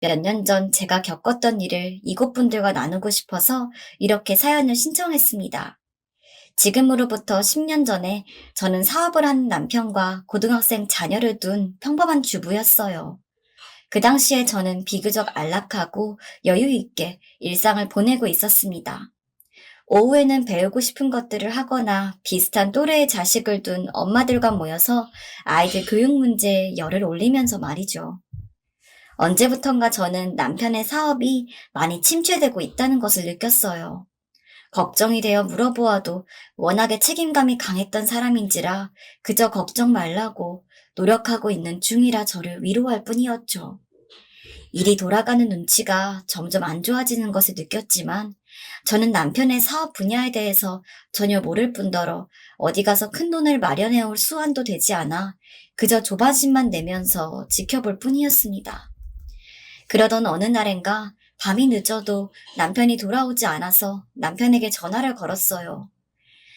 몇 년 전 제가 겪었던 일을 이곳 분들과 나누고 싶어서 이렇게 사연을 신청했습니다. 지금으로부터 10년 전에 저는 사업을 하는 남편과 고등학생 자녀를 둔 평범한 주부였어요. 그 당시에 저는 비교적 안락하고 여유 있게 일상을 보내고 있었습니다. 오후에는 배우고 싶은 것들을 하거나 비슷한 또래의 자식을 둔 엄마들과 모여서 아이들 교육 문제에 열을 올리면서 말이죠. 언제부턴가 저는 남편의 사업이 많이 침체되고 있다는 것을 느꼈어요. 걱정이 되어 물어보아도 워낙에 책임감이 강했던 사람인지라 그저 걱정 말라고 노력하고 있는 중이라 저를 위로할 뿐이었죠. 일이 돌아가는 눈치가 점점 안 좋아지는 것을 느꼈지만 저는 남편의 사업 분야에 대해서 전혀 모를 뿐더러 어디 가서 큰 돈을 마련해 올 수완도 되지 않아 그저 조바심만 내면서 지켜볼 뿐이었습니다. 그러던 어느 날엔가 밤이 늦어도 남편이 돌아오지 않아서 남편에게 전화를 걸었어요.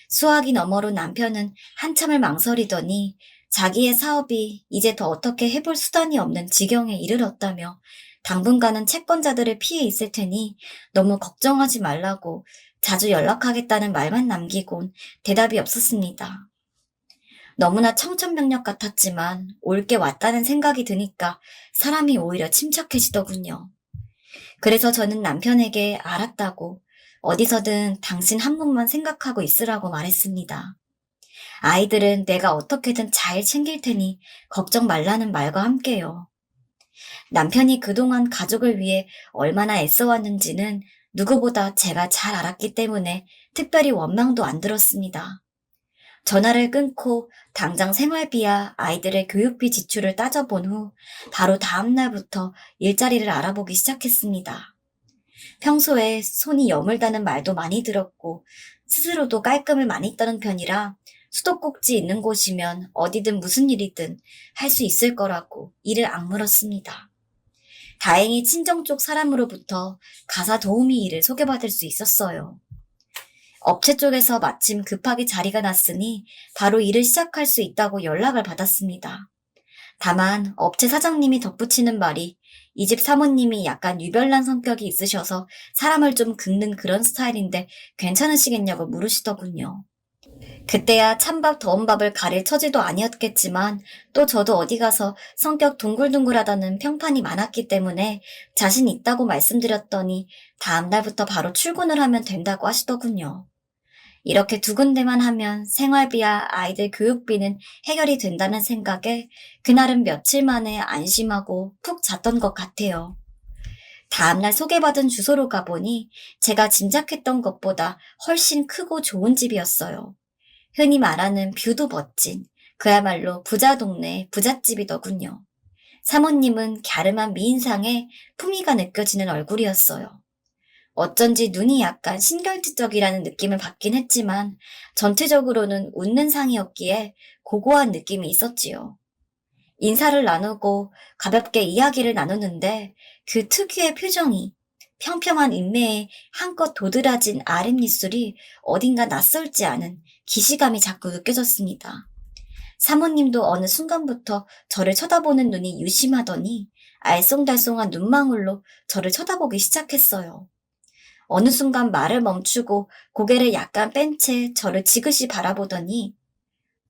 수화기 너머로 남편은 한참을 망설이더니 자기의 사업이 이제 더 어떻게 해볼 수단이 없는 지경에 이르렀다며 당분간은 채권자들을 피해 있을 테니 너무 걱정하지 말라고 자주 연락하겠다는 말만 남기곤 대답이 없었습니다. 너무나 청천벽력 같았지만 올 게 왔다는 생각이 드니까 사람이 오히려 침착해지더군요. 그래서 저는 남편에게 알았다고 어디서든 당신 한 분만 생각하고 있으라고 말했습니다. 아이들은 내가 어떻게든 잘 챙길 테니 걱정 말라는 말과 함께요. 남편이 그동안 가족을 위해 얼마나 애써왔는지는 누구보다 제가 잘 알았기 때문에 특별히 원망도 안 들었습니다. 전화를 끊고 당장 생활비야 아이들의 교육비 지출을 따져본 후 바로 다음 날부터 일자리를 알아보기 시작했습니다. 평소에 손이 여물다는 말도 많이 들었고 스스로도 깔끔을 많이 떠는 편이라 수도꼭지 있는 곳이면 어디든 무슨 일이든 할 수 있을 거라고 이를 악물었습니다. 다행히 친정 쪽 사람으로부터 가사 도우미 일을 소개받을 수 있었어요. 업체 쪽에서 마침 급하게 자리가 났으니 바로 일을 시작할 수 있다고 연락을 받았습니다. 다만 업체 사장님이 덧붙이는 말이 이 집 사모님이 약간 유별난 성격이 있으셔서 사람을 좀 긁는 그런 스타일인데 괜찮으시겠냐고 물으시더군요. 그때야 찬밥 더운 밥을 가릴 처지도 아니었겠지만 또 저도 어디 가서 성격 둥글둥글하다는 평판이 많았기 때문에 자신 있다고 말씀드렸더니 다음 날부터 바로 출근을 하면 된다고 하시더군요. 이렇게 두 군데만 하면 생활비와 아이들 교육비는 해결이 된다는 생각에 그날은 며칠 만에 안심하고 푹 잤던 것 같아요. 다음날 소개받은 주소로 가보니 제가 짐작했던 것보다 훨씬 크고 좋은 집이었어요. 흔히 말하는 뷰도 멋진 그야말로 부자 동네 부잣집이더군요. 사모님은 갸름한 미인상에 품위가 느껴지는 얼굴이었어요. 어쩐지 눈이 약간 신경질적이라는 느낌을 받긴 했지만 전체적으로는 웃는 상이었기에 고고한 느낌이 있었지요. 인사를 나누고 가볍게 이야기를 나누는데 그 특유의 표정이 평평한 인매에 한껏 도드라진 아랫입술이 어딘가 낯설지 않은 기시감이 자꾸 느껴졌습니다. 사모님도 어느 순간부터 저를 쳐다보는 눈이 유심하더니 알쏭달쏭한 눈망울로 저를 쳐다보기 시작했어요. 어느 순간 말을 멈추고 고개를 약간 뺀 채 저를 지그시 바라보더니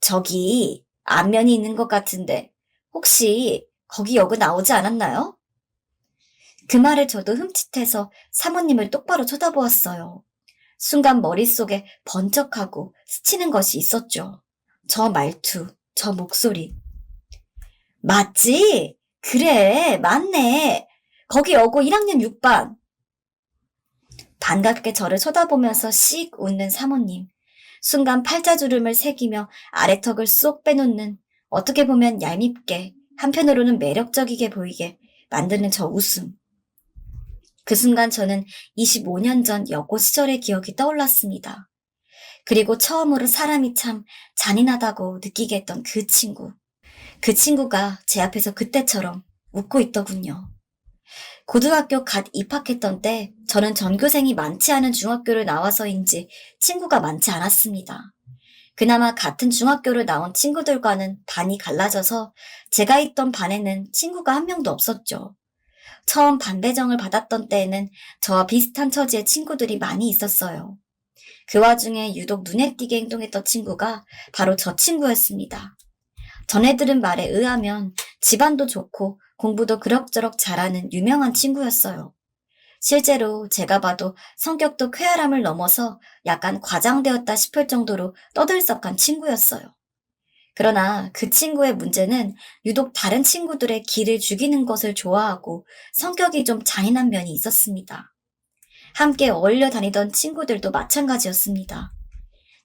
저기 안면이 있는 것 같은데 혹시 거기 여고 나오지 않았나요? 그 말을 저도 흠칫해서 사모님을 똑바로 쳐다보았어요. 순간 머릿속에 번쩍하고 스치는 것이 있었죠. 저 말투, 저 목소리. 맞지? 그래, 맞네. 거기 여고 1학년 6반. 반갑게 저를 쳐다보면서 씩 웃는 사모님. 순간 팔자주름을 새기며 아래턱을 쏙 빼놓는 어떻게 보면 얄밉게 한편으로는 매력적이게 보이게 만드는 저 웃음. 그 순간 저는 25년 전 여고 시절의 기억이 떠올랐습니다. 그리고 처음으로 사람이 참 잔인하다고 느끼게 했던 그 친구. 그 친구가 제 앞에서 그때처럼 웃고 있더군요. 고등학교 갓 입학했던 때 저는 전교생이 많지 않은 중학교를 나와서인지 친구가 많지 않았습니다. 그나마 같은 중학교를 나온 친구들과는 반이 갈라져서 제가 있던 반에는 친구가 한 명도 없었죠. 처음 반배정을 받았던 때에는 저와 비슷한 처지의 친구들이 많이 있었어요. 그 와중에 유독 눈에 띄게 행동했던 친구가 바로 저 친구였습니다. 전해 들은 말에 의하면 집안도 좋고 공부도 그럭저럭 잘하는 유명한 친구였어요. 실제로 제가 봐도 성격도 쾌활함을 넘어서 약간 과장되었다 싶을 정도로 떠들썩한 친구였어요. 그러나 그 친구의 문제는 유독 다른 친구들의 기를 죽이는 것을 좋아하고 성격이 좀 잔인한 면이 있었습니다. 함께 어울려 다니던 친구들도 마찬가지였습니다.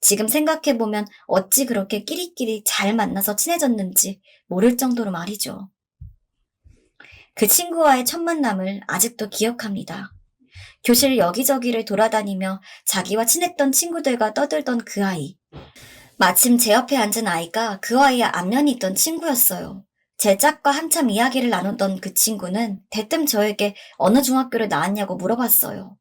지금 생각해보면 어찌 그렇게 끼리끼리 잘 만나서 친해졌는지 모를 정도로 말이죠. 그 친구와의 첫 만남을 아직도 기억합니다. 교실 여기저기를 돌아다니며 자기와 친했던 친구들과 떠들던 그 아이. 마침 제 옆에 앉은 아이가 그 아이의 안면이 있던 친구였어요. 제 짝과 한참 이야기를 나누던 그 친구는 대뜸 저에게 어느 중학교를 나왔냐고 물어봤어요.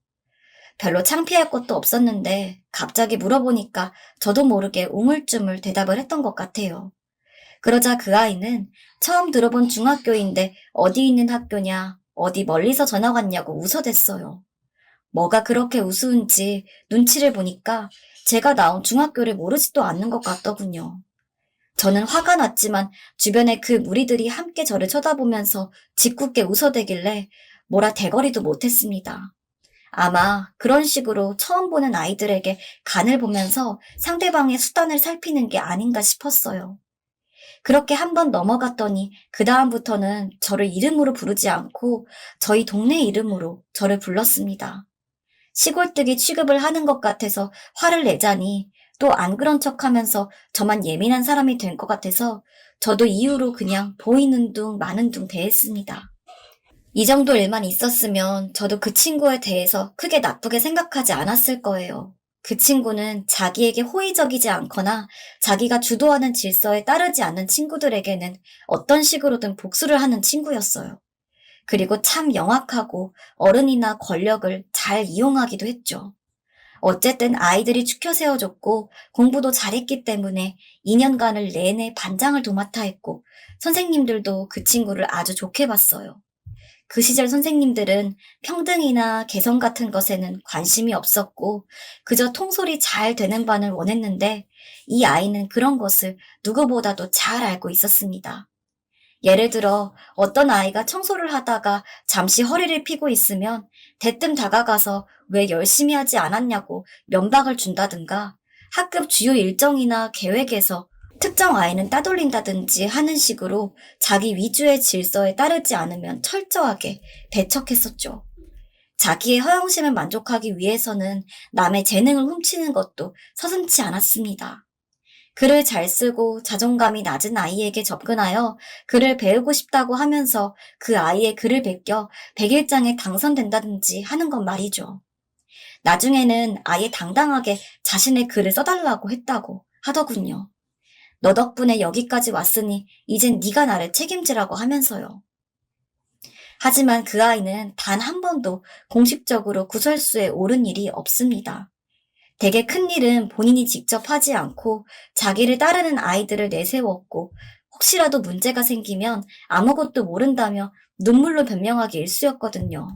별로 창피할 것도 없었는데 갑자기 물어보니까 저도 모르게 우물쭈물 대답을 했던 것 같아요. 그러자 그 아이는 처음 들어본 중학교인데 어디 있는 학교냐, 어디 멀리서 전화 왔냐고 웃어댔어요. 뭐가 그렇게 우스운지 눈치를 보니까 제가 나온 중학교를 모르지도 않는 것 같더군요. 저는 화가 났지만 주변에 그 무리들이 함께 저를 쳐다보면서 짓궂게 웃어대길래 뭐라 대거리도 못했습니다. 아마 그런 식으로 처음 보는 아이들에게 간을 보면서 상대방의 수단을 살피는 게 아닌가 싶었어요. 그렇게 한 번 넘어갔더니 그 다음부터는 저를 이름으로 부르지 않고 저희 동네 이름으로 저를 불렀습니다. 시골뜨기 취급을 하는 것 같아서 화를 내자니 또 안 그런 척하면서 저만 예민한 사람이 된 것 같아서 저도 이후로 그냥 보이는 둥 마는 둥 대했습니다. 이 정도 일만 있었으면 저도 그 친구에 대해서 크게 나쁘게 생각하지 않았을 거예요. 그 친구는 자기에게 호의적이지 않거나 자기가 주도하는 질서에 따르지 않는 친구들에게는 어떤 식으로든 복수를 하는 친구였어요. 그리고 참 영악하고 어른이나 권력을 잘 이용하기도 했죠. 어쨌든 아이들이 추켜 세워줬고 공부도 잘했기 때문에 2년간을 내내 반장을 도맡아 했고 선생님들도 그 친구를 아주 좋게 봤어요. 그 시절 선생님들은 평등이나 개성 같은 것에는 관심이 없었고 그저 통솔이 잘 되는 반을 원했는데 이 아이는 그런 것을 누구보다도 잘 알고 있었습니다. 예를 들어 어떤 아이가 청소를 하다가 잠시 허리를 펴고 있으면 대뜸 다가가서 왜 열심히 하지 않았냐고 면박을 준다든가 학급 주요 일정이나 계획에서 특정 아이는 따돌린다든지 하는 식으로 자기 위주의 질서에 따르지 않으면 철저하게 배척했었죠. 자기의 허영심을 만족하기 위해서는 남의 재능을 훔치는 것도 서슴지 않았습니다. 글을 잘 쓰고 자존감이 낮은 아이에게 접근하여 글을 배우고 싶다고 하면서 그 아이의 글을 베껴 백일장에 당선된다든지 하는 건 말이죠. 나중에는 아예 당당하게 자신의 글을 써달라고 했다고 하더군요. 너 덕분에 여기까지 왔으니 이젠 네가 나를 책임지라고 하면서요. 하지만 그 아이는 단 한 번도 공식적으로 구설수에 오른 일이 없습니다. 되게 큰 일은 본인이 직접 하지 않고 자기를 따르는 아이들을 내세웠고 혹시라도 문제가 생기면 아무것도 모른다며 눈물로 변명하기 일쑤였거든요.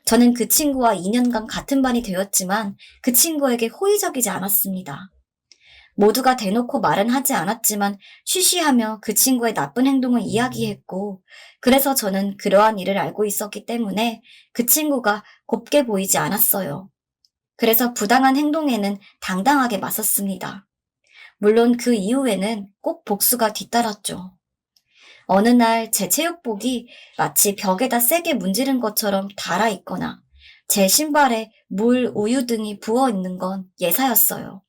저는 그 친구와 2년간 같은 반이 되었지만 그 친구에게 호의적이지 않았습니다. 모두가 대놓고 말은 하지 않았지만 쉬쉬하며 그 친구의 나쁜 행동을 이야기했고 그래서 저는 그러한 일을 알고 있었기 때문에 그 친구가 곱게 보이지 않았어요. 그래서 부당한 행동에는 당당하게 맞섰습니다. 물론 그 이후에는 꼭 복수가 뒤따랐죠. 어느 날 제 체육복이 마치 벽에다 세게 문지른 것처럼 닳아있거나 제 신발에 물, 우유 등이 부어있는 건 예사였어요.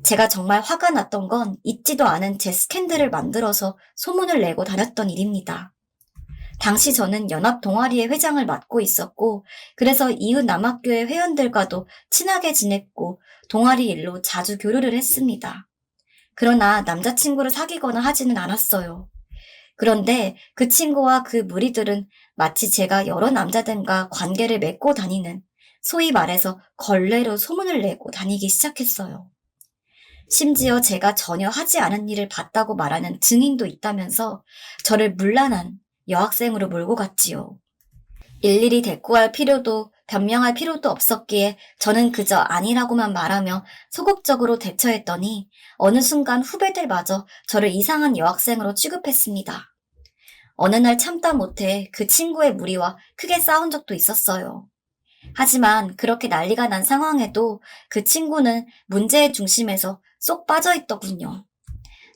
제가 정말 화가 났던 건 있지도 않은 제 스캔들을 만들어서 소문을 내고 다녔던 일입니다. 당시 저는 연합 동아리의 회장을 맡고 있었고 그래서 이웃 남학교의 회원들과도 친하게 지냈고 동아리 일로 자주 교류를 했습니다. 그러나 남자친구를 사귀거나 하지는 않았어요. 그런데 그 친구와 그 무리들은 마치 제가 여러 남자들과 관계를 맺고 다니는 소위 말해서 걸레로 소문을 내고 다니기 시작했어요. 심지어 제가 전혀 하지 않은 일을 봤다고 말하는 증인도 있다면서 저를 문란한 여학생으로 몰고 갔지요. 일일이 대꾸할 필요도 변명할 필요도 없었기에 저는 그저 아니라고만 말하며 소극적으로 대처했더니 어느 순간 후배들마저 저를 이상한 여학생으로 취급했습니다. 어느 날 참다 못해 그 친구의 무리와 크게 싸운 적도 있었어요. 하지만 그렇게 난리가 난 상황에도 그 친구는 문제의 중심에서 쏙 빠져 있더군요.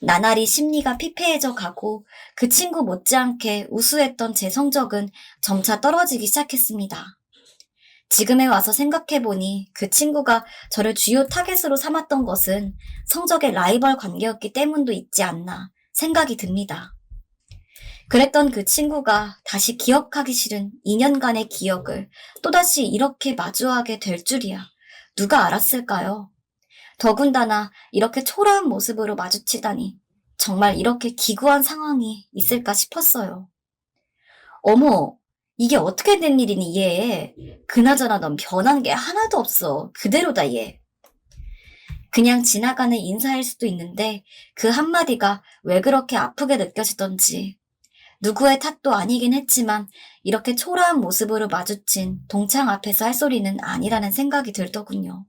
나날이 심리가 피폐해져 가고 그 친구 못지않게 우수했던 제 성적은 점차 떨어지기 시작했습니다. 지금에 와서 생각해보니 그 친구가 저를 주요 타겟으로 삼았던 것은 성적의 라이벌 관계였기 때문도 있지 않나 생각이 듭니다. 그랬던 그 친구가 다시 기억하기 싫은 2년간의 기억을 또다시 이렇게 마주하게 될 줄이야. 누가 알았을까요? 더군다나 이렇게 초라한 모습으로 마주치다니 정말 이렇게 기구한 상황이 있을까 싶었어요. 어머, 이게 어떻게 된 일이니 얘. 그나저나 넌 변한 게 하나도 없어. 그대로다 얘. 그냥 지나가는 인사일 수도 있는데 그 한마디가 왜 그렇게 아프게 느껴지던지 누구의 탓도 아니긴 했지만 이렇게 초라한 모습으로 마주친 동창 앞에서 할 소리는 아니라는 생각이 들더군요.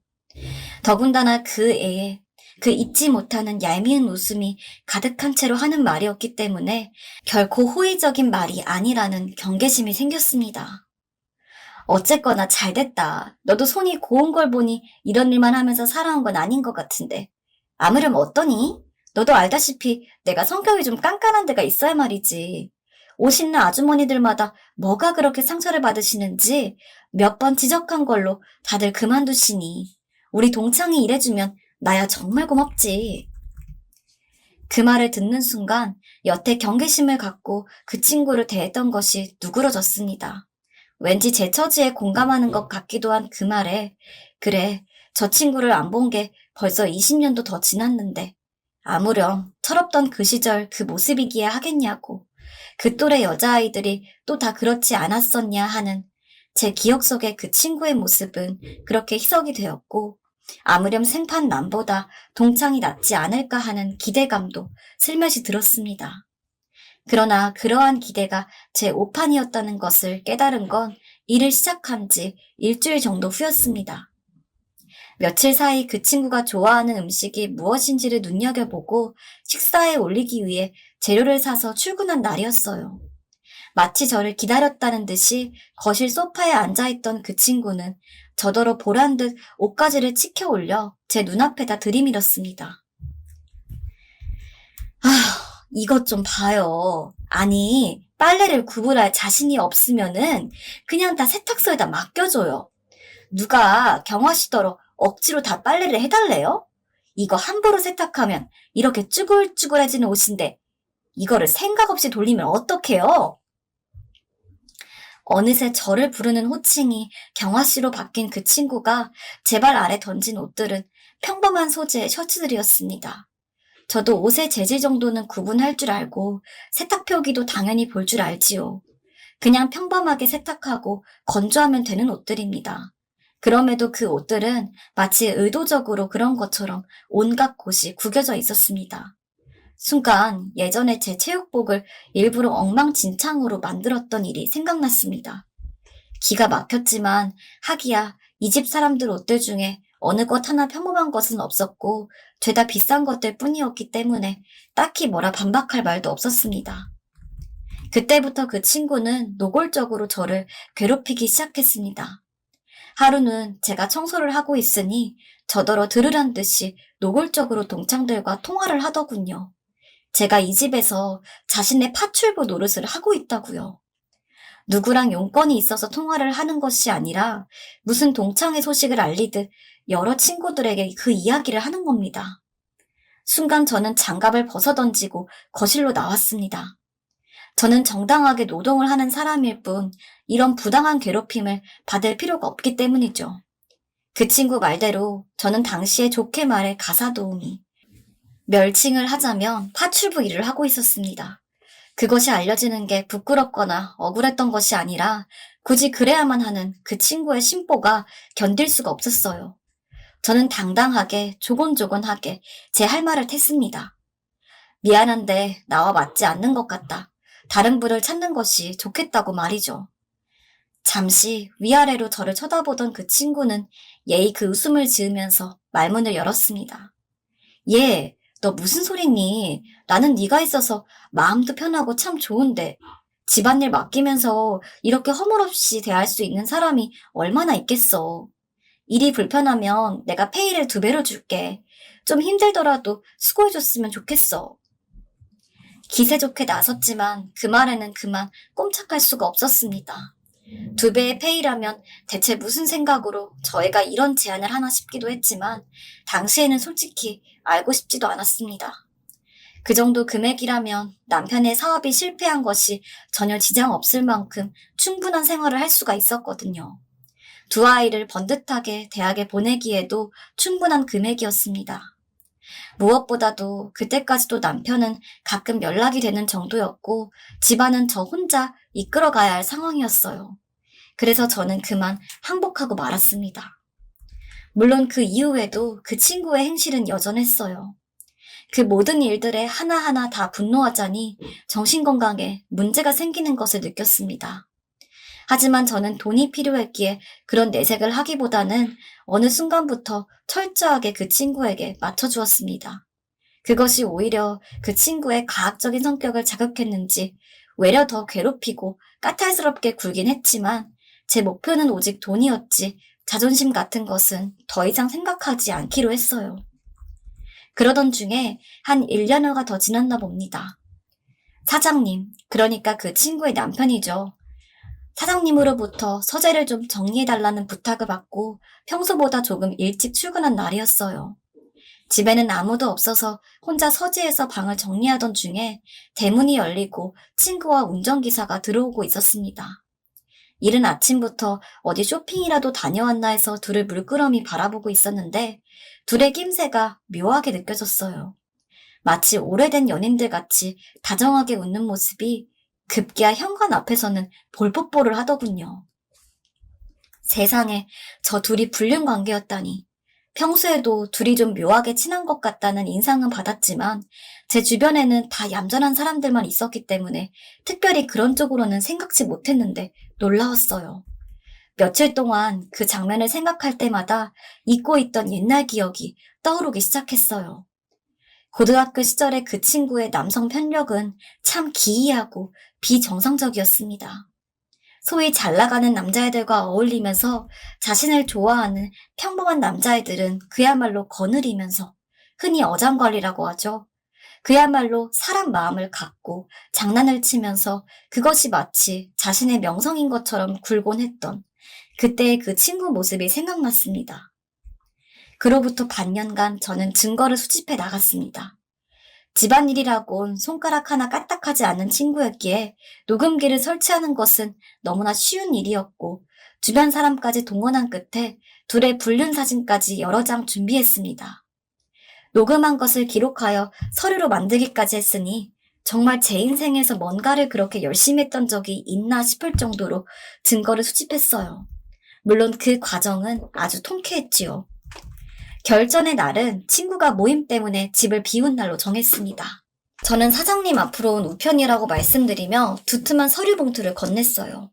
더군다나 그 애에 그 잊지 못하는 얄미운 웃음이 가득한 채로 하는 말이었기 때문에 결코 호의적인 말이 아니라는 경계심이 생겼습니다. 어쨌거나 잘됐다. 너도 손이 고운 걸 보니 이런 일만 하면서 살아온 건 아닌 것 같은데. 아무렴 어떠니? 너도 알다시피 내가 성격이 좀 깐깐한 데가 있어야 말이지. 옷 있는 아주머니들마다 뭐가 그렇게 상처를 받으시는지 몇 번 지적한 걸로 다들 그만두시니 우리 동창이 이래주면 나야 정말 고맙지. 그 말을 듣는 순간 여태 경계심을 갖고 그 친구를 대했던 것이 누그러졌습니다. 왠지 제 처지에 공감하는 것 같기도 한 그 말에 그래, 저 친구를 안 본 게 벌써 20년도 더 지났는데 아무렴 철없던 그 시절 그 모습이기에 하겠냐고 그 또래 여자아이들이 또 다 그렇지 않았었냐 하는 제 기억 속의 그 친구의 모습은 그렇게 희석이 되었고 아무렴 생판 남보다 동창이 낫지 않을까 하는 기대감도 슬며시 들었습니다. 그러나 그러한 기대가 제 오판이었다는 것을 깨달은 건 일을 시작한 지 일주일 정도 후였습니다. 며칠 사이 그 친구가 좋아하는 음식이 무엇인지를 눈여겨보고 식사에 올리기 위해 재료를 사서 출근한 날이었어요. 마치 저를 기다렸다는 듯이 거실 소파에 앉아있던 그 친구는 저더러 보란 듯 옷가지를 치켜 올려 제 눈앞에다 들이밀었습니다. 이것 좀 봐요. 아니, 빨래를 구분할 자신이 없으면은 그냥 다 세탁소에다 맡겨줘요. 누가 경화시더러 억지로 다 빨래를 해달래요? 이거 함부로 세탁하면 이렇게 쭈글쭈글해지는 옷인데 이거를 생각 없이 돌리면 어떡해요? 어느새 저를 부르는 호칭이 경화씨로 바뀐 그 친구가 제 발 아래 던진 옷들은 평범한 소재의 셔츠들이었습니다. 저도 옷의 재질 정도는 구분할 줄 알고 세탁 표기도 당연히 볼 줄 알지요. 그냥 평범하게 세탁하고 건조하면 되는 옷들입니다. 그럼에도 그 옷들은 마치 의도적으로 그런 것처럼 온갖 곳이 구겨져 있었습니다. 순간 예전에 제 체육복을 일부러 엉망진창으로 만들었던 일이 생각났습니다. 기가 막혔지만 하기야 이 집 사람들 옷들 중에 어느 것 하나 평범한 것은 없었고 죄다 비싼 것들 뿐이었기 때문에 딱히 뭐라 반박할 말도 없었습니다. 그때부터 그 친구는 노골적으로 저를 괴롭히기 시작했습니다. 하루는 제가 청소를 하고 있으니 저더러 들으란 듯이 노골적으로 동창들과 통화를 하더군요. 제가 이 집에서 자신의 파출부 노릇을 하고 있다고요. 누구랑 용건이 있어서 통화를 하는 것이 아니라 무슨 동창의 소식을 알리듯 여러 친구들에게 그 이야기를 하는 겁니다. 순간 저는 장갑을 벗어던지고 거실로 나왔습니다. 저는 정당하게 노동을 하는 사람일 뿐 이런 부당한 괴롭힘을 받을 필요가 없기 때문이죠. 그 친구 말대로 저는 당시에 좋게 말해 가사 도우미, 멸칭을 하자면 파출부 일을 하고 있었습니다. 그것이 알려지는 게 부끄럽거나 억울했던 것이 아니라 굳이 그래야만 하는 그 친구의 심보가 견딜 수가 없었어요. 저는 당당하게 조곤조곤하게 제 할 말을 텄습니다. 미안한데 나와 맞지 않는 것 같다. 다른 분을 찾는 것이 좋겠다고 말이죠. 잠시 위아래로 저를 쳐다보던 그 친구는 예의 그 웃음을 지으면서 말문을 열었습니다. 얘, 너 무슨 소리니? 나는 네가 있어서 마음도 편하고 참 좋은데 집안일 맡기면서 이렇게 허물없이 대할 수 있는 사람이 얼마나 있겠어. 일이 불편하면 내가 페이를 2배로 줄게. 좀 힘들더라도 수고해줬으면 좋겠어. 기세 좋게 나섰지만 그 말에는 그만 꼼짝할 수가 없었습니다. 2배의 페이라면 대체 무슨 생각으로 저희가 이런 제안을 하나 싶기도 했지만 당시에는 솔직히 알고 싶지도 않았습니다. 그 정도 금액이라면 남편의 사업이 실패한 것이 전혀 지장 없을 만큼 충분한 생활을 할 수가 있었거든요. 2 아이를 번듯하게 대학에 보내기에도 충분한 금액이었습니다. 무엇보다도 그때까지도 남편은 가끔 연락이 되는 정도였고 집안은 저 혼자 이끌어가야 할 상황이었어요. 그래서 저는 그만 항복하고 말았습니다. 물론 그 이후에도 그 친구의 행실은 여전했어요. 그 모든 일들에 하나하나 다 분노하자니 정신건강에 문제가 생기는 것을 느꼈습니다. 하지만 저는 돈이 필요했기에 그런 내색을 하기보다는 어느 순간부터 철저하게 그 친구에게 맞춰주었습니다. 그것이 오히려 그 친구의 가학적인 성격을 자극했는지 외려 더 괴롭히고 까탈스럽게 굴긴 했지만 제 목표는 오직 돈이었지 자존심 같은 것은 더 이상 생각하지 않기로 했어요. 그러던 중에 한 1년여가 더 지났나 봅니다. 사장님, 그러니까 그 친구의 남편이죠. 사장님으로부터 서재를 좀 정리해달라는 부탁을 받고 평소보다 조금 일찍 출근한 날이었어요. 집에는 아무도 없어서 혼자 서재에서 방을 정리하던 중에 대문이 열리고 친구와 운전기사가 들어오고 있었습니다. 이른 아침부터 어디 쇼핑이라도 다녀왔나 해서 둘을 물끄러미 바라보고 있었는데 둘의 낌새가 묘하게 느껴졌어요. 마치 오래된 연인들 같이 다정하게 웃는 모습이 급기야 현관 앞에서는 볼뽀뽀를 하더군요. 세상에 저 둘이 불륜 관계였다니. 평소에도 둘이 좀 묘하게 친한 것 같다는 인상은 받았지만 제 주변에는 다 얌전한 사람들만 있었기 때문에 특별히 그런 쪽으로는 생각지 못했는데 놀라웠어요. 며칠 동안 그 장면을 생각할 때마다 잊고 있던 옛날 기억이 떠오르기 시작했어요. 고등학교 시절의 그 친구의 남성 편력은 참 기이하고 비정상적이었습니다. 소위 잘 나가는 남자애들과 어울리면서 자신을 좋아하는 평범한 남자애들은 그야말로 거느리면서 흔히 어장관리라고 하죠. 그야말로 사람 마음을 갖고 장난을 치면서 그것이 마치 자신의 명성인 것처럼 굴곤 했던 그때의 그 친구 모습이 생각났습니다. 그로부터 반년간 저는 증거를 수집해 나갔습니다. 집안일이라곤 손가락 하나 까딱하지 않은 친구였기에 녹음기를 설치하는 것은 너무나 쉬운 일이었고 주변 사람까지 동원한 끝에 둘의 불륜 사진까지 여러 장 준비했습니다. 녹음한 것을 기록하여 서류로 만들기까지 했으니 정말 제 인생에서 뭔가를 그렇게 열심히 했던 적이 있나 싶을 정도로 증거를 수집했어요. 물론 그 과정은 아주 통쾌했지요. 결전의 날은 친구가 모임 때문에 집을 비운 날로 정했습니다. 저는 사장님 앞으로 온 우편이라고 말씀드리며 두툼한 서류 봉투를 건넸어요.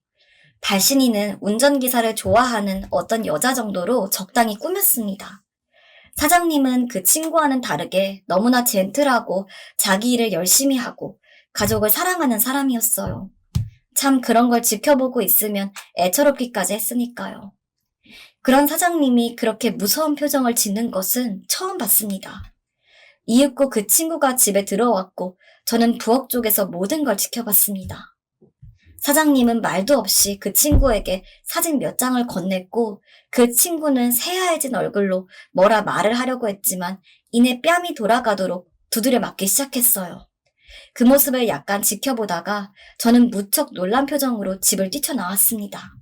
발신인은 운전기사를 좋아하는 어떤 여자 정도로 적당히 꾸몄습니다. 사장님은 그 친구와는 다르게 너무나 젠틀하고 자기 일을 열심히 하고 가족을 사랑하는 사람이었어요. 참 그런 걸 지켜보고 있으면 애처롭기까지 했으니까요. 그런 사장님이 그렇게 무서운 표정을 짓는 것은 처음 봤습니다. 이윽고 그 친구가 집에 들어왔고 저는 부엌 쪽에서 모든 걸 지켜봤습니다. 사장님은 말도 없이 그 친구에게 사진 몇 장을 건넸고 그 친구는 새하얘진 얼굴로 뭐라 말을 하려고 했지만 이내 뺨이 돌아가도록 두드려 맞기 시작했어요. 그 모습을 약간 지켜보다가 저는 무척 놀란 표정으로 집을 뛰쳐나왔습니다.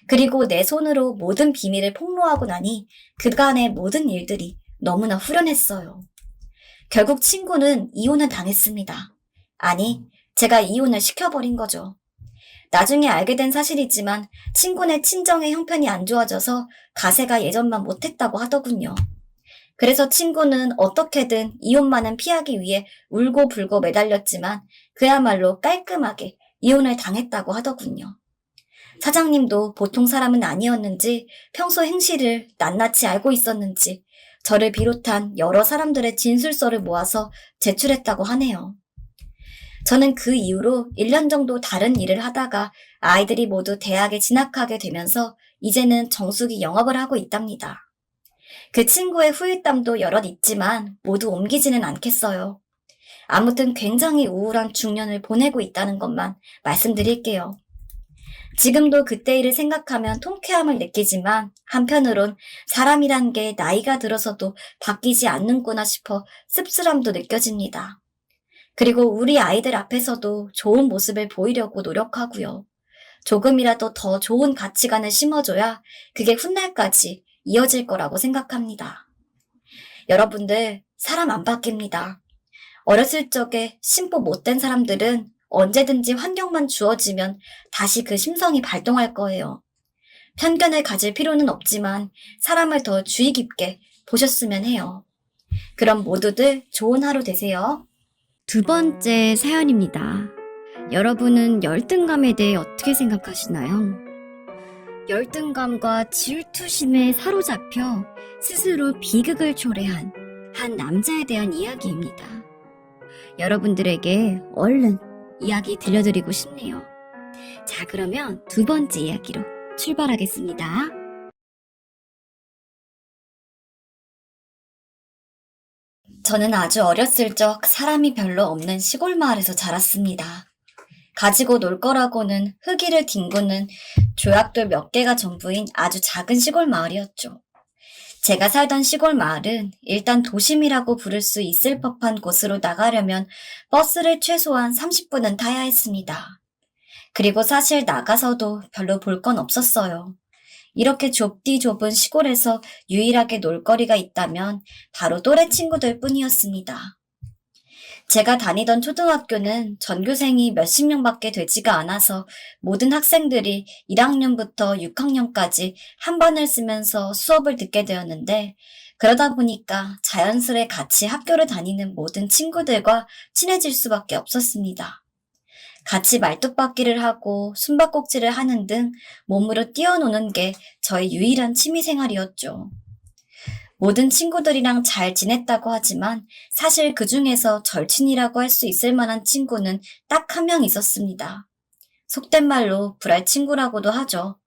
그리고 내 손으로 모든 비밀을 폭로하고 나니 그간의 모든 일들이 너무나 후련했어요. 결국 친구는 이혼을 당했습니다. 아니, 제가 이혼을 시켜버린 거죠. 나중에 알게 된 사실이지만 친구네 친정의 형편이 안 좋아져서 가세가 예전만 못했다고 하더군요. 그래서 친구는 어떻게든 이혼만은 피하기 위해 울고불고 매달렸지만 그야말로 깔끔하게 이혼을 당했다고 하더군요. 사장님도 보통 사람은 아니었는지 평소 행실을 낱낱이 알고 있었는지 저를 비롯한 여러 사람들의 진술서를 모아서 제출했다고 하네요. 저는 그 이후로 1년 정도 다른 일을 하다가 아이들이 모두 대학에 진학하게 되면서 이제는 정숙이 영업을 하고 있답니다. 그 친구의 후일담도 여럿 있지만 모두 옮기지는 않겠어요. 아무튼 굉장히 우울한 중년을 보내고 있다는 것만 말씀드릴게요. 지금도 그때 일을 생각하면 통쾌함을 느끼지만 한편으론 사람이란 게 나이가 들어서도 바뀌지 않는구나 싶어 씁쓸함도 느껴집니다. 그리고 우리 아이들 앞에서도 좋은 모습을 보이려고 노력하고요. 조금이라도 더 좋은 가치관을 심어줘야 그게 훗날까지 이어질 거라고 생각합니다. 여러분들, 사람 안 바뀝니다. 어렸을 적에 심보 못된 사람들은 언제든지 환경만 주어지면 다시 그 심성이 발동할 거예요. 편견을 가질 필요는 없지만 사람을 더 주의 깊게 보셨으면 해요. 그럼 모두들 좋은 하루 되세요. 두 번째 사연입니다. 여러분은 열등감에 대해 어떻게 생각하시나요? 열등감과 질투심에 사로잡혀 스스로 비극을 초래한 한 남자에 대한 이야기입니다. 여러분들에게 얼른 이야기 들려드리고 싶네요. 자, 그러면 두 번째 이야기로 출발하겠습니다. 저는 아주 어렸을 적 사람이 별로 없는 시골 마을에서 자랐습니다. 가지고 놀 거라고는 흙이를 뒹구는 조약돌 몇 개가 전부인 아주 작은 시골 마을이었죠. 제가 살던 시골 마을은 일단 도심이라고 부를 수 있을 법한 곳으로 나가려면 버스를 최소한 30분은 타야 했습니다. 그리고 사실 나가서도 별로 볼 건 없었어요. 이렇게 좁디 좁은 시골에서 유일하게 놀거리가 있다면 바로 또래 친구들 뿐이었습니다. 제가 다니던 초등학교는 전교생이 몇십 명밖에 되지가 않아서 모든 학생들이 1학년부터 6학년까지 한 반을 쓰면서 수업을 듣게 되었는데, 그러다 보니까 자연스레 같이 학교를 다니는 모든 친구들과 친해질 수밖에 없었습니다. 같이 말뚝박기를 하고 숨바꼭질을 하는 등 몸으로 뛰어노는 게 저의 유일한 취미생활이었죠. 모든 친구들이랑 잘 지냈다고 하지만 사실 그 중에서 절친이라고 할 수 있을 만한 친구는 딱 한 명 있었습니다. 속된 말로 불알 친구라고도 하죠.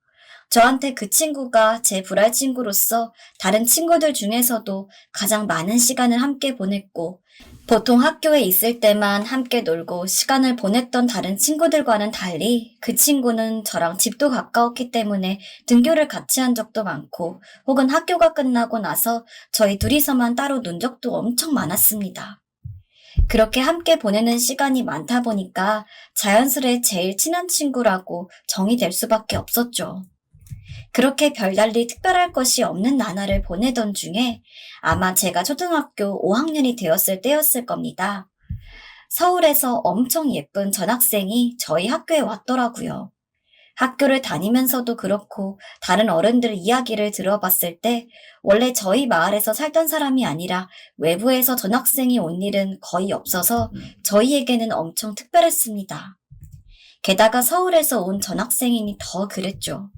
저한테 그 친구가 제 불알 친구로서 다른 친구들 중에서도 가장 많은 시간을 함께 보냈고, 보통 학교에 있을 때만 함께 놀고 시간을 보냈던 다른 친구들과는 달리 그 친구는 저랑 집도 가까웠기 때문에 등교를 같이 한 적도 많고, 혹은 학교가 끝나고 나서 저희 둘이서만 따로 논 적도 엄청 많았습니다. 그렇게 함께 보내는 시간이 많다 보니까 자연스레 제일 친한 친구라고 정이 될 수밖에 없었죠. 그렇게 별달리 특별할 것이 없는 나날을 보내던 중에 아마 제가 초등학교 5학년이 되었을 때였을 겁니다. 서울에서 엄청 예쁜 전학생이 저희 학교에 왔더라고요. 학교를 다니면서도 그렇고 다른 어른들 이야기를 들어봤을 때 원래 저희 마을에서 살던 사람이 아니라 외부에서 전학생이 온 일은 거의 없어서 저희에게는 엄청 특별했습니다. 게다가 서울에서 온 전학생이니 더 그랬죠.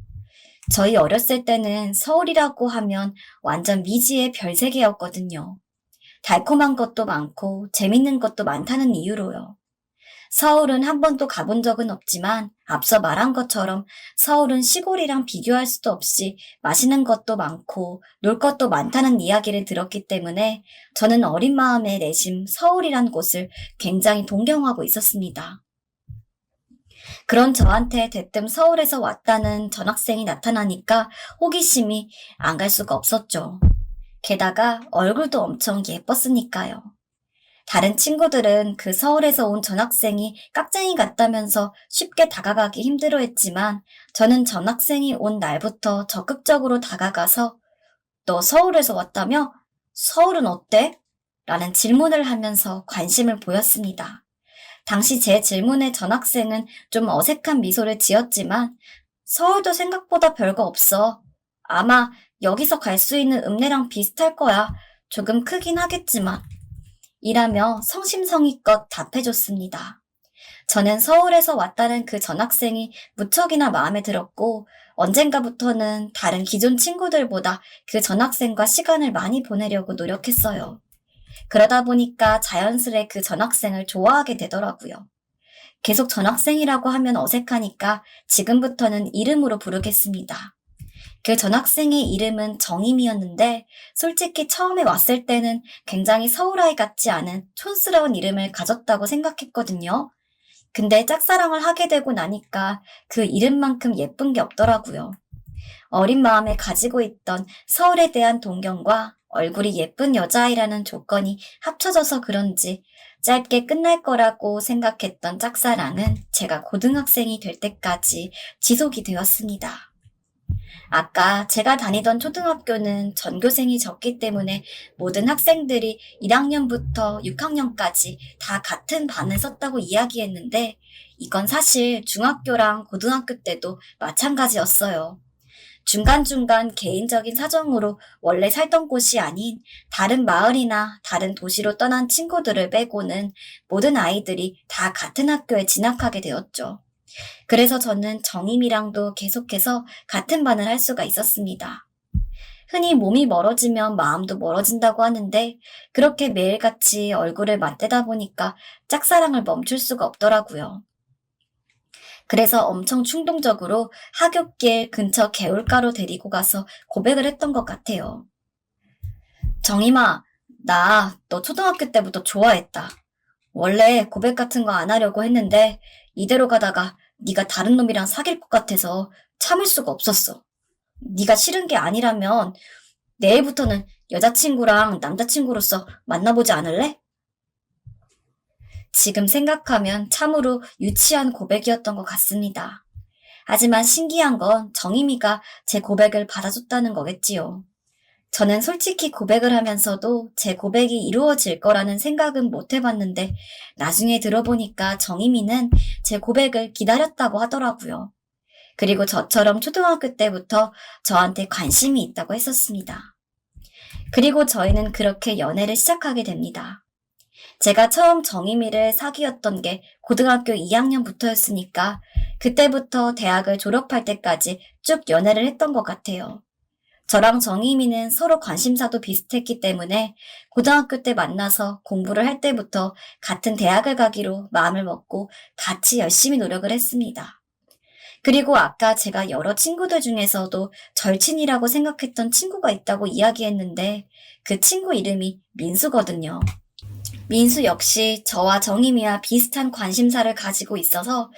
저희 어렸을 때는 서울이라고 하면 완전 미지의 별세계였거든요. 달콤한 것도 많고 재밌는 것도 많다는 이유로요. 서울은 한 번도 가본 적은 없지만 앞서 말한 것처럼 서울은 시골이랑 비교할 수도 없이 맛있는 것도 많고 놀 것도 많다는 이야기를 들었기 때문에 저는 어린 마음에 내심 서울이란 곳을 굉장히 동경하고 있었습니다. 그런 저한테 대뜸 서울에서 왔다는 전학생이 나타나니까 호기심이 안 갈 수가 없었죠. 게다가 얼굴도 엄청 예뻤으니까요. 다른 친구들은 그 서울에서 온 전학생이 깍쟁이 같다면서 쉽게 다가가기 힘들어했지만 저는 전학생이 온 날부터 적극적으로 다가가서 너 서울에서 왔다며? 서울은 어때? 라는 질문을 하면서 관심을 보였습니다. 당시 제 질문에 전학생은 좀 어색한 미소를 지었지만 서울도 생각보다 별거 없어. 아마 여기서 갈 수 있는 읍내랑 비슷할 거야. 조금 크긴 하겠지만. 이라며 성심성의껏 답해줬습니다. 저는 서울에서 왔다는 그 전학생이 무척이나 마음에 들었고 언젠가부터는 다른 기존 친구들보다 그 전학생과 시간을 많이 보내려고 노력했어요. 그러다 보니까 자연스레 그 전학생을 좋아하게 되더라고요. 계속 전학생이라고 하면 어색하니까 지금부터는 이름으로 부르겠습니다. 그 전학생의 이름은 정임이었는데 솔직히 처음에 왔을 때는 굉장히 서울아이 같지 않은 촌스러운 이름을 가졌다고 생각했거든요. 근데 짝사랑을 하게 되고 나니까 그 이름만큼 예쁜 게 없더라고요. 어린 마음에 가지고 있던 서울에 대한 동경과 얼굴이 예쁜 여자아이라는 조건이 합쳐져서 그런지 짧게 끝날 거라고 생각했던 짝사랑은 제가 고등학생이 될 때까지 지속이 되었습니다. 아까 제가 다니던 초등학교는 전교생이 적기 때문에 모든 학생들이 1학년부터 6학년까지 다 같은 반을 썼다고 이야기했는데 이건 사실 중학교랑 고등학교 때도 마찬가지였어요. 중간중간 개인적인 사정으로 원래 살던 곳이 아닌 다른 마을이나 다른 도시로 떠난 친구들을 빼고는 모든 아이들이 다 같은 학교에 진학하게 되었죠. 그래서 저는 정임이랑도 계속해서 같은 반을 할 수가 있었습니다. 흔히 몸이 멀어지면 마음도 멀어진다고 하는데 그렇게 매일같이 얼굴을 맞대다 보니까 짝사랑을 멈출 수가 없더라고요. 그래서 엄청 충동적으로 하굣길 근처 개울가로 데리고 가서 고백을 했던 것 같아요. 정임아, 나 너 초등학교 때부터 좋아했다. 원래 고백 같은 거 안 하려고 했는데 이대로 가다가 네가 다른 놈이랑 사귈 것 같아서 참을 수가 없었어. 네가 싫은 게 아니라면 내일부터는 여자친구랑 남자친구로서 만나보지 않을래? 지금 생각하면 참으로 유치한 고백이었던 것 같습니다. 하지만 신기한 건 정임이가 제 고백을 받아줬다는 거겠지요. 저는 솔직히 고백을 하면서도 제 고백이 이루어질 거라는 생각은 못 해봤는데 나중에 들어보니까 정임이는 제 고백을 기다렸다고 하더라고요. 그리고 저처럼 초등학교 때부터 저한테 관심이 있다고 했었습니다. 그리고 저희는 그렇게 연애를 시작하게 됩니다. 제가 처음 정임이를 사귀었던 게 고등학교 2학년부터였으니까 그때부터 대학을 졸업할 때까지 쭉 연애를 했던 것 같아요. 저랑 정임이는 서로 관심사도 비슷했기 때문에 고등학교 때 만나서 공부를 할 때부터 같은 대학을 가기로 마음을 먹고 같이 열심히 노력을 했습니다. 그리고 아까 제가 여러 친구들 중에서도 절친이라고 생각했던 친구가 있다고 이야기했는데 그 친구 이름이 민수거든요. 민수 역시 저와 정임이와 비슷한 관심사를 가지고 있어서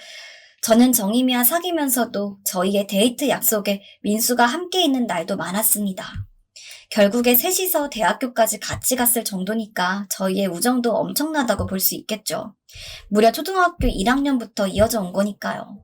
저는 정임이와 사귀면서도 저희의 데이트 약속에 민수가 함께 있는 날도 많았습니다. 결국에 셋이서 대학교까지 같이 갔을 정도니까 저희의 우정도 엄청나다고 볼 수 있겠죠. 무려 초등학교 1학년부터 이어져 온 거니까요.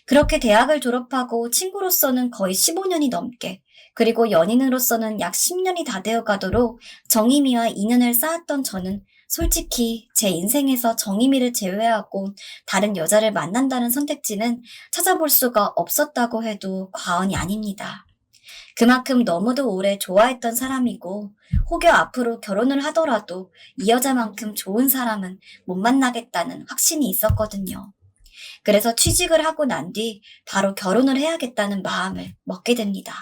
그렇게 대학을 졸업하고 친구로서는 거의 15년이 넘게 그리고 연인으로서는 약 10년이 다 되어 가도록 정임이와 인연을 쌓았던 저는 솔직히 제 인생에서 정임이를 제외하고 다른 여자를 만난다는 선택지는 찾아볼 수가 없었다고 해도 과언이 아닙니다. 그만큼 너무도 오래 좋아했던 사람이고 혹여 앞으로 결혼을 하더라도 이 여자만큼 좋은 사람은 못 만나겠다는 확신이 있었거든요. 그래서 취직을 하고 난 뒤 바로 결혼을 해야겠다는 마음을 먹게 됩니다.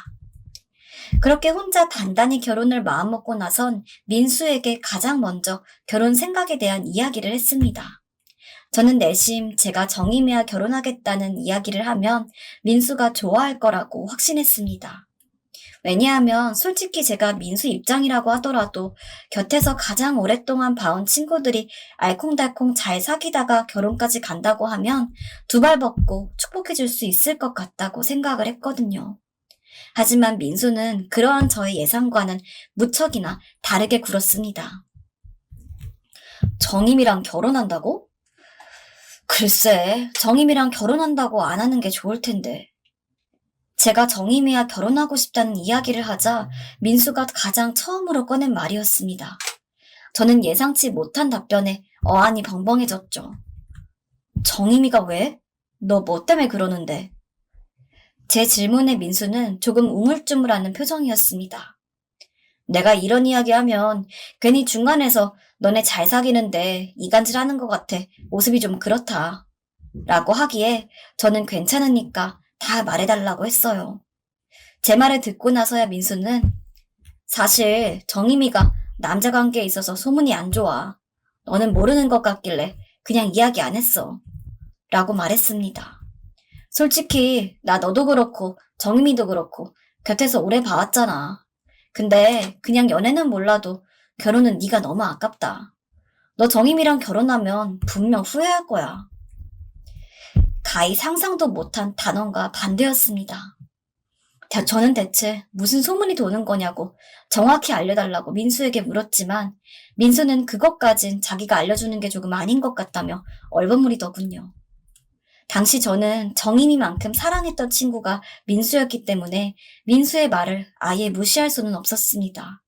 그렇게 혼자 단단히 결혼을 마음먹고 나선 민수에게 가장 먼저 결혼 생각에 대한 이야기를 했습니다. 저는 내심 제가 정임이와 결혼하겠다는 이야기를 하면 민수가 좋아할 거라고 확신했습니다. 왜냐하면 솔직히 제가 민수 입장이라고 하더라도 곁에서 가장 오랫동안 봐온 친구들이 알콩달콩 잘 사귀다가 결혼까지 간다고 하면 두 발 벗고 축복해줄 수 있을 것 같다고 생각을 했거든요. 하지만 민수는 그러한 저의 예상과는 무척이나 다르게 굴었습니다. 정임이랑 결혼한다고? 글쎄, 정임이랑 결혼한다고 안 하는 게 좋을 텐데. 제가 정임이와 결혼하고 싶다는 이야기를 하자 민수가 가장 처음으로 꺼낸 말이었습니다. 저는 예상치 못한 답변에 어안이 벙벙해졌죠. 정임이가 왜? 너 뭐 때문에 그러는데? 제 질문에 민수는 조금 우물쭈물하는 표정이었습니다. 내가 이런 이야기하면 괜히 중간에서 너네 잘 사귀는데 이간질 하는 것 같아 모습이 좀 그렇다. 라고 하기에 저는 괜찮으니까 다 말해달라고 했어요. 제 말을 듣고 나서야 민수는 사실 정희미가 남자 관계에 있어서 소문이 안 좋아. 너는 모르는 것 같길래 그냥 이야기 안 했어. 라고 말했습니다. 솔직히 나 너도 그렇고 정희미도 그렇고 곁에서 오래 봐왔잖아. 근데 그냥 연애는 몰라도 결혼은 네가 너무 아깝다. 너 정희미랑 결혼하면 분명 후회할 거야. 가히 상상도 못한 단언과 반대였습니다. 저는 대체 무슨 소문이 도는 거냐고 정확히 알려달라고 민수에게 물었지만 민수는 그것까진 자기가 알려주는 게 조금 아닌 것 같다며 얼버무리더군요. 당시 저는 정희미만큼 사랑했던 친구가 민수였기 때문에 민수의 말을 아예 무시할 수는 없었습니다.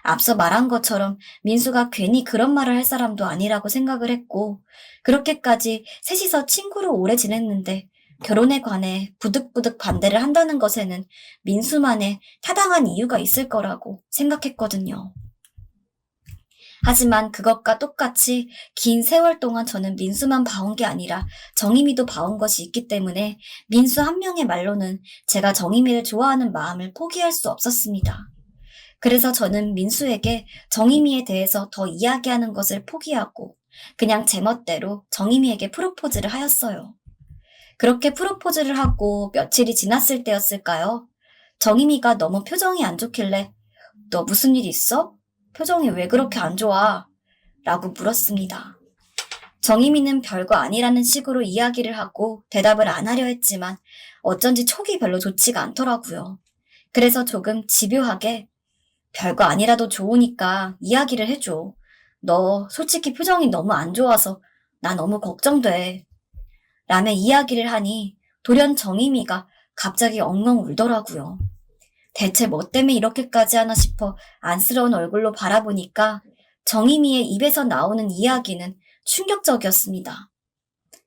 앞서 말한 것처럼 민수가 괜히 그런 말을 할 사람도 아니라고 생각을 했고 그렇게까지 셋이서 친구로 오래 지냈는데 결혼에 관해 부득부득 반대를 한다는 것에는 민수만의 타당한 이유가 있을 거라고 생각했거든요. 하지만 그것과 똑같이 긴 세월 동안 저는 민수만 봐온 게 아니라 정희미도 봐온 것이 있기 때문에 민수 한 명의 말로는 제가 정희미를 좋아하는 마음을 포기할 수 없었습니다. 그래서 저는 민수에게 정희미에 대해서 더 이야기하는 것을 포기하고 그냥 제멋대로 정희미에게 프로포즈를 하였어요. 그렇게 프로포즈를 하고 며칠이 지났을 때였을까요? 정희미가 너무 표정이 안 좋길래 너 무슨 일 있어? 표정이 왜 그렇게 안 좋아? 라고 물었습니다. 정희미는 별거 아니라는 식으로 이야기를 하고 대답을 안 하려 했지만 어쩐지 촉이 별로 좋지가 않더라고요. 그래서 조금 집요하게 별거 아니라도 좋으니까 이야기를 해줘. 너 솔직히 표정이 너무 안 좋아서 나 너무 걱정돼. 라며 이야기를 하니 돌연 정희미가 갑자기 엉엉 울더라고요. 대체 뭐 때문에 이렇게까지 하나 싶어 안쓰러운 얼굴로 바라보니까 정희미의 입에서 나오는 이야기는 충격적이었습니다.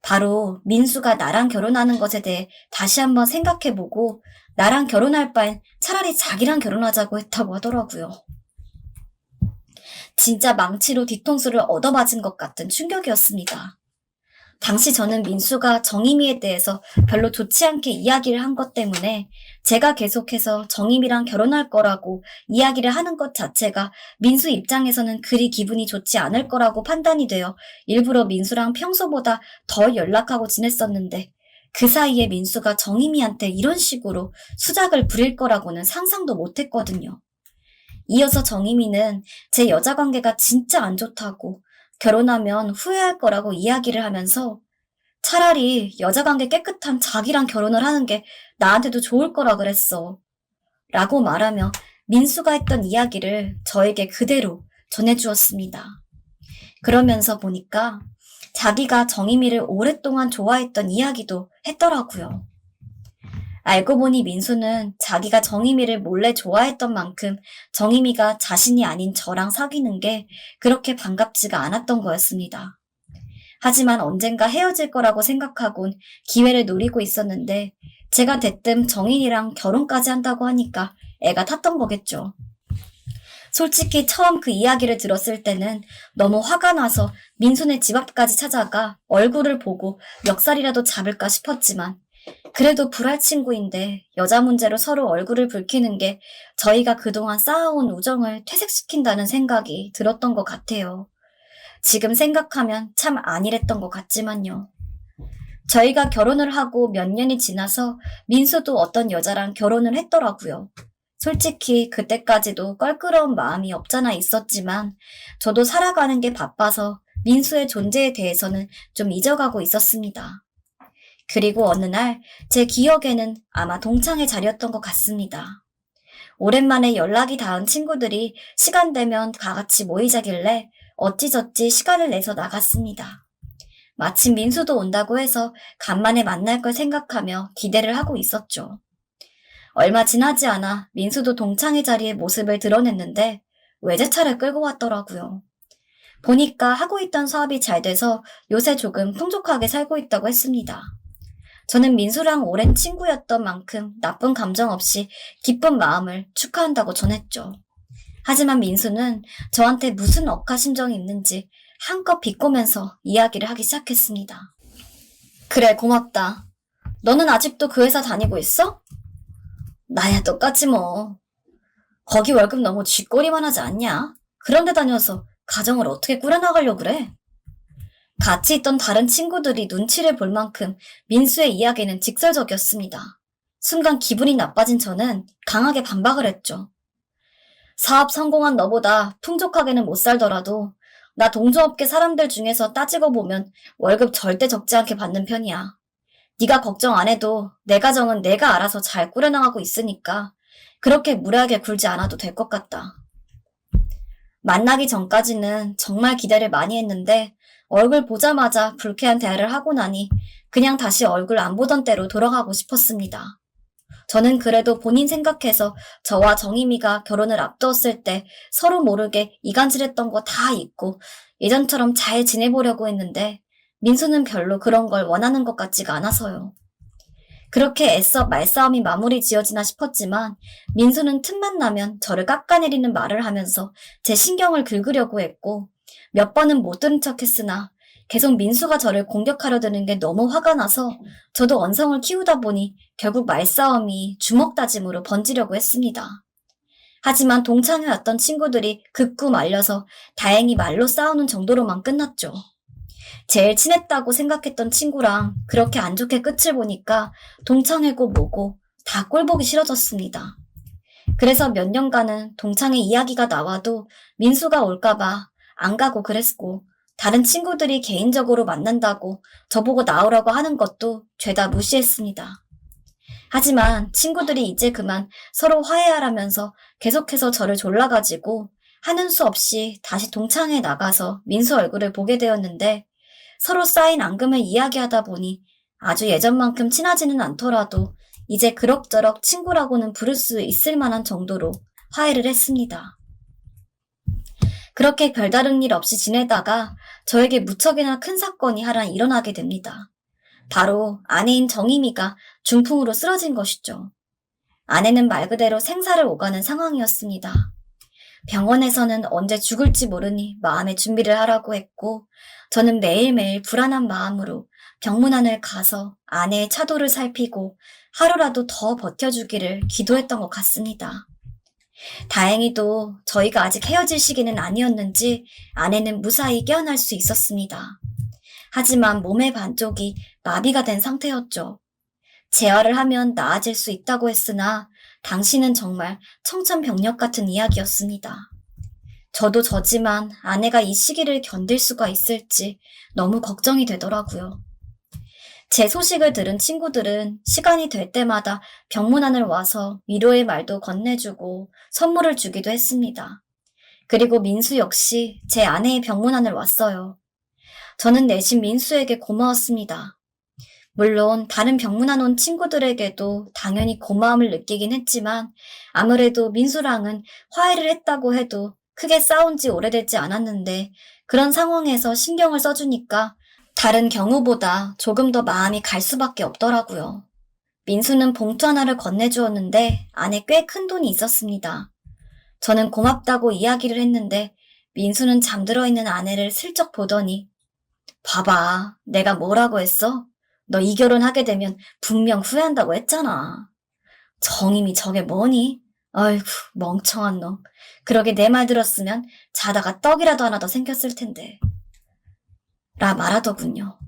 바로 민수가 나랑 결혼하는 것에 대해 다시 한번 생각해보고 나랑 결혼할 바엔 차라리 자기랑 결혼하자고 했다고 하더라고요. 진짜 망치로 뒤통수를 얻어맞은 것 같은 충격이었습니다. 당시 저는 민수가 정희미에 대해서 별로 좋지 않게 이야기를 한 것 때문에 제가 계속해서 정희미랑 결혼할 거라고 이야기를 하는 것 자체가 민수 입장에서는 그리 기분이 좋지 않을 거라고 판단이 되어 일부러 민수랑 평소보다 덜 연락하고 지냈었는데 그 사이에 민수가 정희미한테 이런 식으로 수작을 부릴 거라고는 상상도 못했거든요. 이어서 정희미는 제 여자 관계가 진짜 안 좋다고 결혼하면 후회할 거라고 이야기를 하면서 차라리 여자 관계 깨끗한 자기랑 결혼을 하는 게 나한테도 좋을 거라 그랬어. 라고 말하며 민수가 했던 이야기를 저에게 그대로 전해주었습니다. 그러면서 보니까 자기가 정희미를 오랫동안 좋아했던 이야기도 했더라고요. 알고 보니 민수는 자기가 정희미를 몰래 좋아했던 만큼 정희미가 자신이 아닌 저랑 사귀는 게 그렇게 반갑지가 않았던 거였습니다. 하지만 언젠가 헤어질 거라고 생각하곤 기회를 노리고 있었는데 제가 대뜸 정인이랑 결혼까지 한다고 하니까 애가 탔던 거겠죠. 솔직히 처음 그 이야기를 들었을 때는 너무 화가 나서 민수네 집 앞까지 찾아가 얼굴을 보고 멱살이라도 잡을까 싶었지만 그래도 불알 친구인데 여자 문제로 서로 얼굴을 붉히는 게 저희가 그동안 쌓아온 우정을 퇴색시킨다는 생각이 들었던 것 같아요. 지금 생각하면 참 안일했던 것 같지만요. 저희가 결혼을 하고 몇 년이 지나서 민수도 어떤 여자랑 결혼을 했더라고요. 솔직히 그때까지도 껄끄러운 마음이 없잖아 있었지만 저도 살아가는 게 바빠서 민수의 존재에 대해서는 좀 잊어가고 있었습니다. 그리고 어느 날 제 기억에는 아마 동창회 자리였던 것 같습니다. 오랜만에 연락이 닿은 친구들이 시간 되면 다 같이 모이자길래 어찌저찌 시간을 내서 나갔습니다. 마침 민수도 온다고 해서 간만에 만날 걸 생각하며 기대를 하고 있었죠. 얼마 지나지 않아 민수도 동창회 자리에 모습을 드러냈는데 외제차를 끌고 왔더라고요. 보니까 하고 있던 사업이 잘 돼서 요새 조금 풍족하게 살고 있다고 했습니다. 저는 민수랑 오랜 친구였던 만큼 나쁜 감정 없이 기쁜 마음을 축하한다고 전했죠. 하지만 민수는 저한테 무슨 억하심정이 있는지 한껏 비꼬면서 이야기를 하기 시작했습니다. 그래, 고맙다. 너는 아직도 그 회사 다니고 있어? 나야 똑같지 뭐. 거기 월급 너무 쥐꼬리만 하지 않냐? 그런 데 다녀서 가정을 어떻게 꾸려나가려고 그래? 같이 있던 다른 친구들이 눈치를 볼 만큼 민수의 이야기는 직설적이었습니다. 순간 기분이 나빠진 저는 강하게 반박을 했죠. 사업 성공한 너보다 풍족하게는 못 살더라도 나 동종업계 사람들 중에서 따지고 보면 월급 절대 적지 않게 받는 편이야. 네가 걱정 안 해도 내 가정은 내가 알아서 잘 꾸려나가고 있으니까 그렇게 무례하게 굴지 않아도 될 것 같다. 만나기 전까지는 정말 기대를 많이 했는데 얼굴 보자마자 불쾌한 대화를 하고 나니 그냥 다시 얼굴 안 보던 때로 돌아가고 싶었습니다. 저는 그래도 본인 생각해서 저와 정희미가 결혼을 앞두었을 때 서로 모르게 이간질했던 거 다 잊고 예전처럼 잘 지내보려고 했는데 민수는 별로 그런 걸 원하는 것 같지가 않아서요. 그렇게 애써 말싸움이 마무리 지어지나 싶었지만 민수는 틈만 나면 저를 깎아내리는 말을 하면서 제 신경을 긁으려고 했고 몇 번은 못 들은 척했으나 계속 민수가 저를 공격하려 드는 게 너무 화가 나서 저도 언성을 키우다 보니 결국 말싸움이 주먹 다짐으로 번지려고 했습니다. 하지만 동창회 왔던 친구들이 극구 말려서 다행히 말로 싸우는 정도로만 끝났죠. 제일 친했다고 생각했던 친구랑 그렇게 안 좋게 끝을 보니까 동창회고 뭐고 다 꼴보기 싫어졌습니다. 그래서 몇 년간은 동창회 이야기가 나와도 민수가 올까봐 안 가고 그랬고 다른 친구들이 개인적으로 만난다고 저보고 나오라고 하는 것도 죄다 무시했습니다. 하지만 친구들이 이제 그만 서로 화해하라면서 계속해서 저를 졸라가지고 하는 수 없이 다시 동창회에 나가서 민수 얼굴을 보게 되었는데 서로 쌓인 앙금을 이야기하다 보니 아주 예전만큼 친하지는 않더라도 이제 그럭저럭 친구라고는 부를 수 있을 만한 정도로 화해를 했습니다. 그렇게 별다른 일 없이 지내다가 저에게 무척이나 큰 사건이 하나 일어나게 됩니다. 바로 아내인 정희미가 중풍으로 쓰러진 것이죠. 아내는 말 그대로 생사를 오가는 상황이었습니다. 병원에서는 언제 죽을지 모르니 마음의 준비를 하라고 했고 저는 매일매일 불안한 마음으로 병문안을 가서 아내의 차도를 살피고 하루라도 더 버텨주기를 기도했던 것 같습니다. 다행히도 저희가 아직 헤어질 시기는 아니었는지 아내는 무사히 깨어날 수 있었습니다. 하지만 몸의 반쪽이 마비가 된 상태였죠. 재활을 하면 나아질 수 있다고 했으나 당신은 정말 청천벽력 같은 이야기였습니다. 저도 저지만 아내가 이 시기를 견딜 수가 있을지 너무 걱정이 되더라고요. 제 소식을 들은 친구들은 시간이 될 때마다 병문안을 와서 위로의 말도 건네주고 선물을 주기도 했습니다. 그리고 민수 역시 제 아내의 병문안을 왔어요. 저는 내심 민수에게 고마웠습니다. 물론 다른 병문안 온 친구들에게도 당연히 고마움을 느끼긴 했지만 아무래도 민수랑은 화해를 했다고 해도 크게 싸운 지 오래되지 않았는데 그런 상황에서 신경을 써주니까 다른 경우보다 조금 더 마음이 갈 수밖에 없더라고요. 민수는 봉투 하나를 건네주었는데 안에 꽤 큰 돈이 있었습니다. 저는 고맙다고 이야기를 했는데 민수는 잠들어 있는 아내를 슬쩍 보더니 봐봐, 내가 뭐라고 했어? 너 이 결혼 하게 되면 분명 후회한다고 했잖아. 정임이 저게 뭐니? 아이고, 멍청한 놈. 그러게 내 말 들었으면 자다가 떡이라도 하나 더 생겼을 텐데. 라 말하더군요.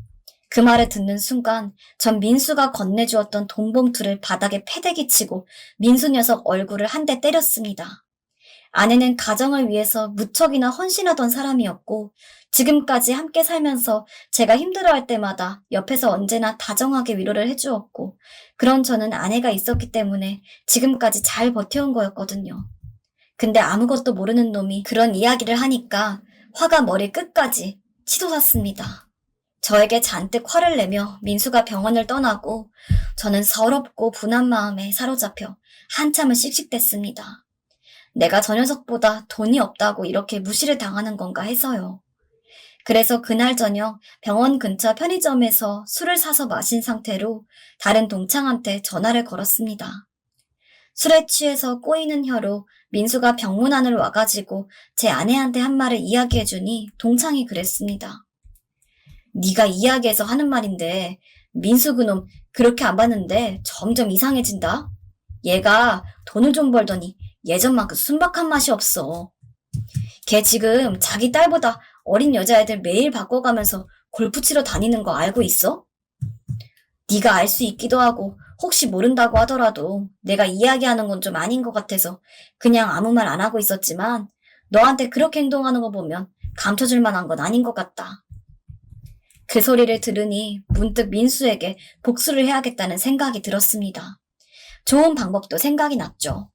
그 말을 듣는 순간 전 민수가 건네주었던 돈 봉투를 바닥에 패대기 치고 민수 녀석 얼굴을 한 대 때렸습니다. 아내는 가정을 위해서 무척이나 헌신하던 사람이었고 지금까지 함께 살면서 제가 힘들어할 때마다 옆에서 언제나 다정하게 위로를 해주었고 그런 저는 아내가 있었기 때문에 지금까지 잘 버텨온 거였거든요. 근데 아무것도 모르는 놈이 그런 이야기를 하니까 화가 머리 끝까지 치솟았습니다. 저에게 잔뜩 화를 내며 민수가 병원을 떠나고 저는 서럽고 분한 마음에 사로잡혀 한참을 씩씩댔습니다. 내가 저 녀석보다 돈이 없다고 이렇게 무시를 당하는 건가 해서요. 그래서 그날 저녁 병원 근처 편의점에서 술을 사서 마신 상태로 다른 동창한테 전화를 걸었습니다. 술에 취해서 꼬이는 혀로 민수가 병문안을 와가지고 제 아내한테 한 말을 이야기해주니 동창이 그랬습니다. 네가 이야기해서 하는 말인데 민수 그놈 그렇게 안 봤는데 점점 이상해진다. 얘가 돈을 좀 벌더니 예전만큼 순박한 맛이 없어. 걔 지금 자기 딸보다 어린 여자애들 매일 바꿔가면서 골프 치러 다니는 거 알고 있어? 네가 알 수 있기도 하고 혹시 모른다고 하더라도 내가 이야기하는 건 좀 아닌 것 같아서 그냥 아무 말 안 하고 있었지만 너한테 그렇게 행동하는 거 보면 감춰줄 만한 건 아닌 것 같다. 그 소리를 들으니 문득 민수에게 복수를 해야겠다는 생각이 들었습니다. 좋은 방법도 생각이 났죠.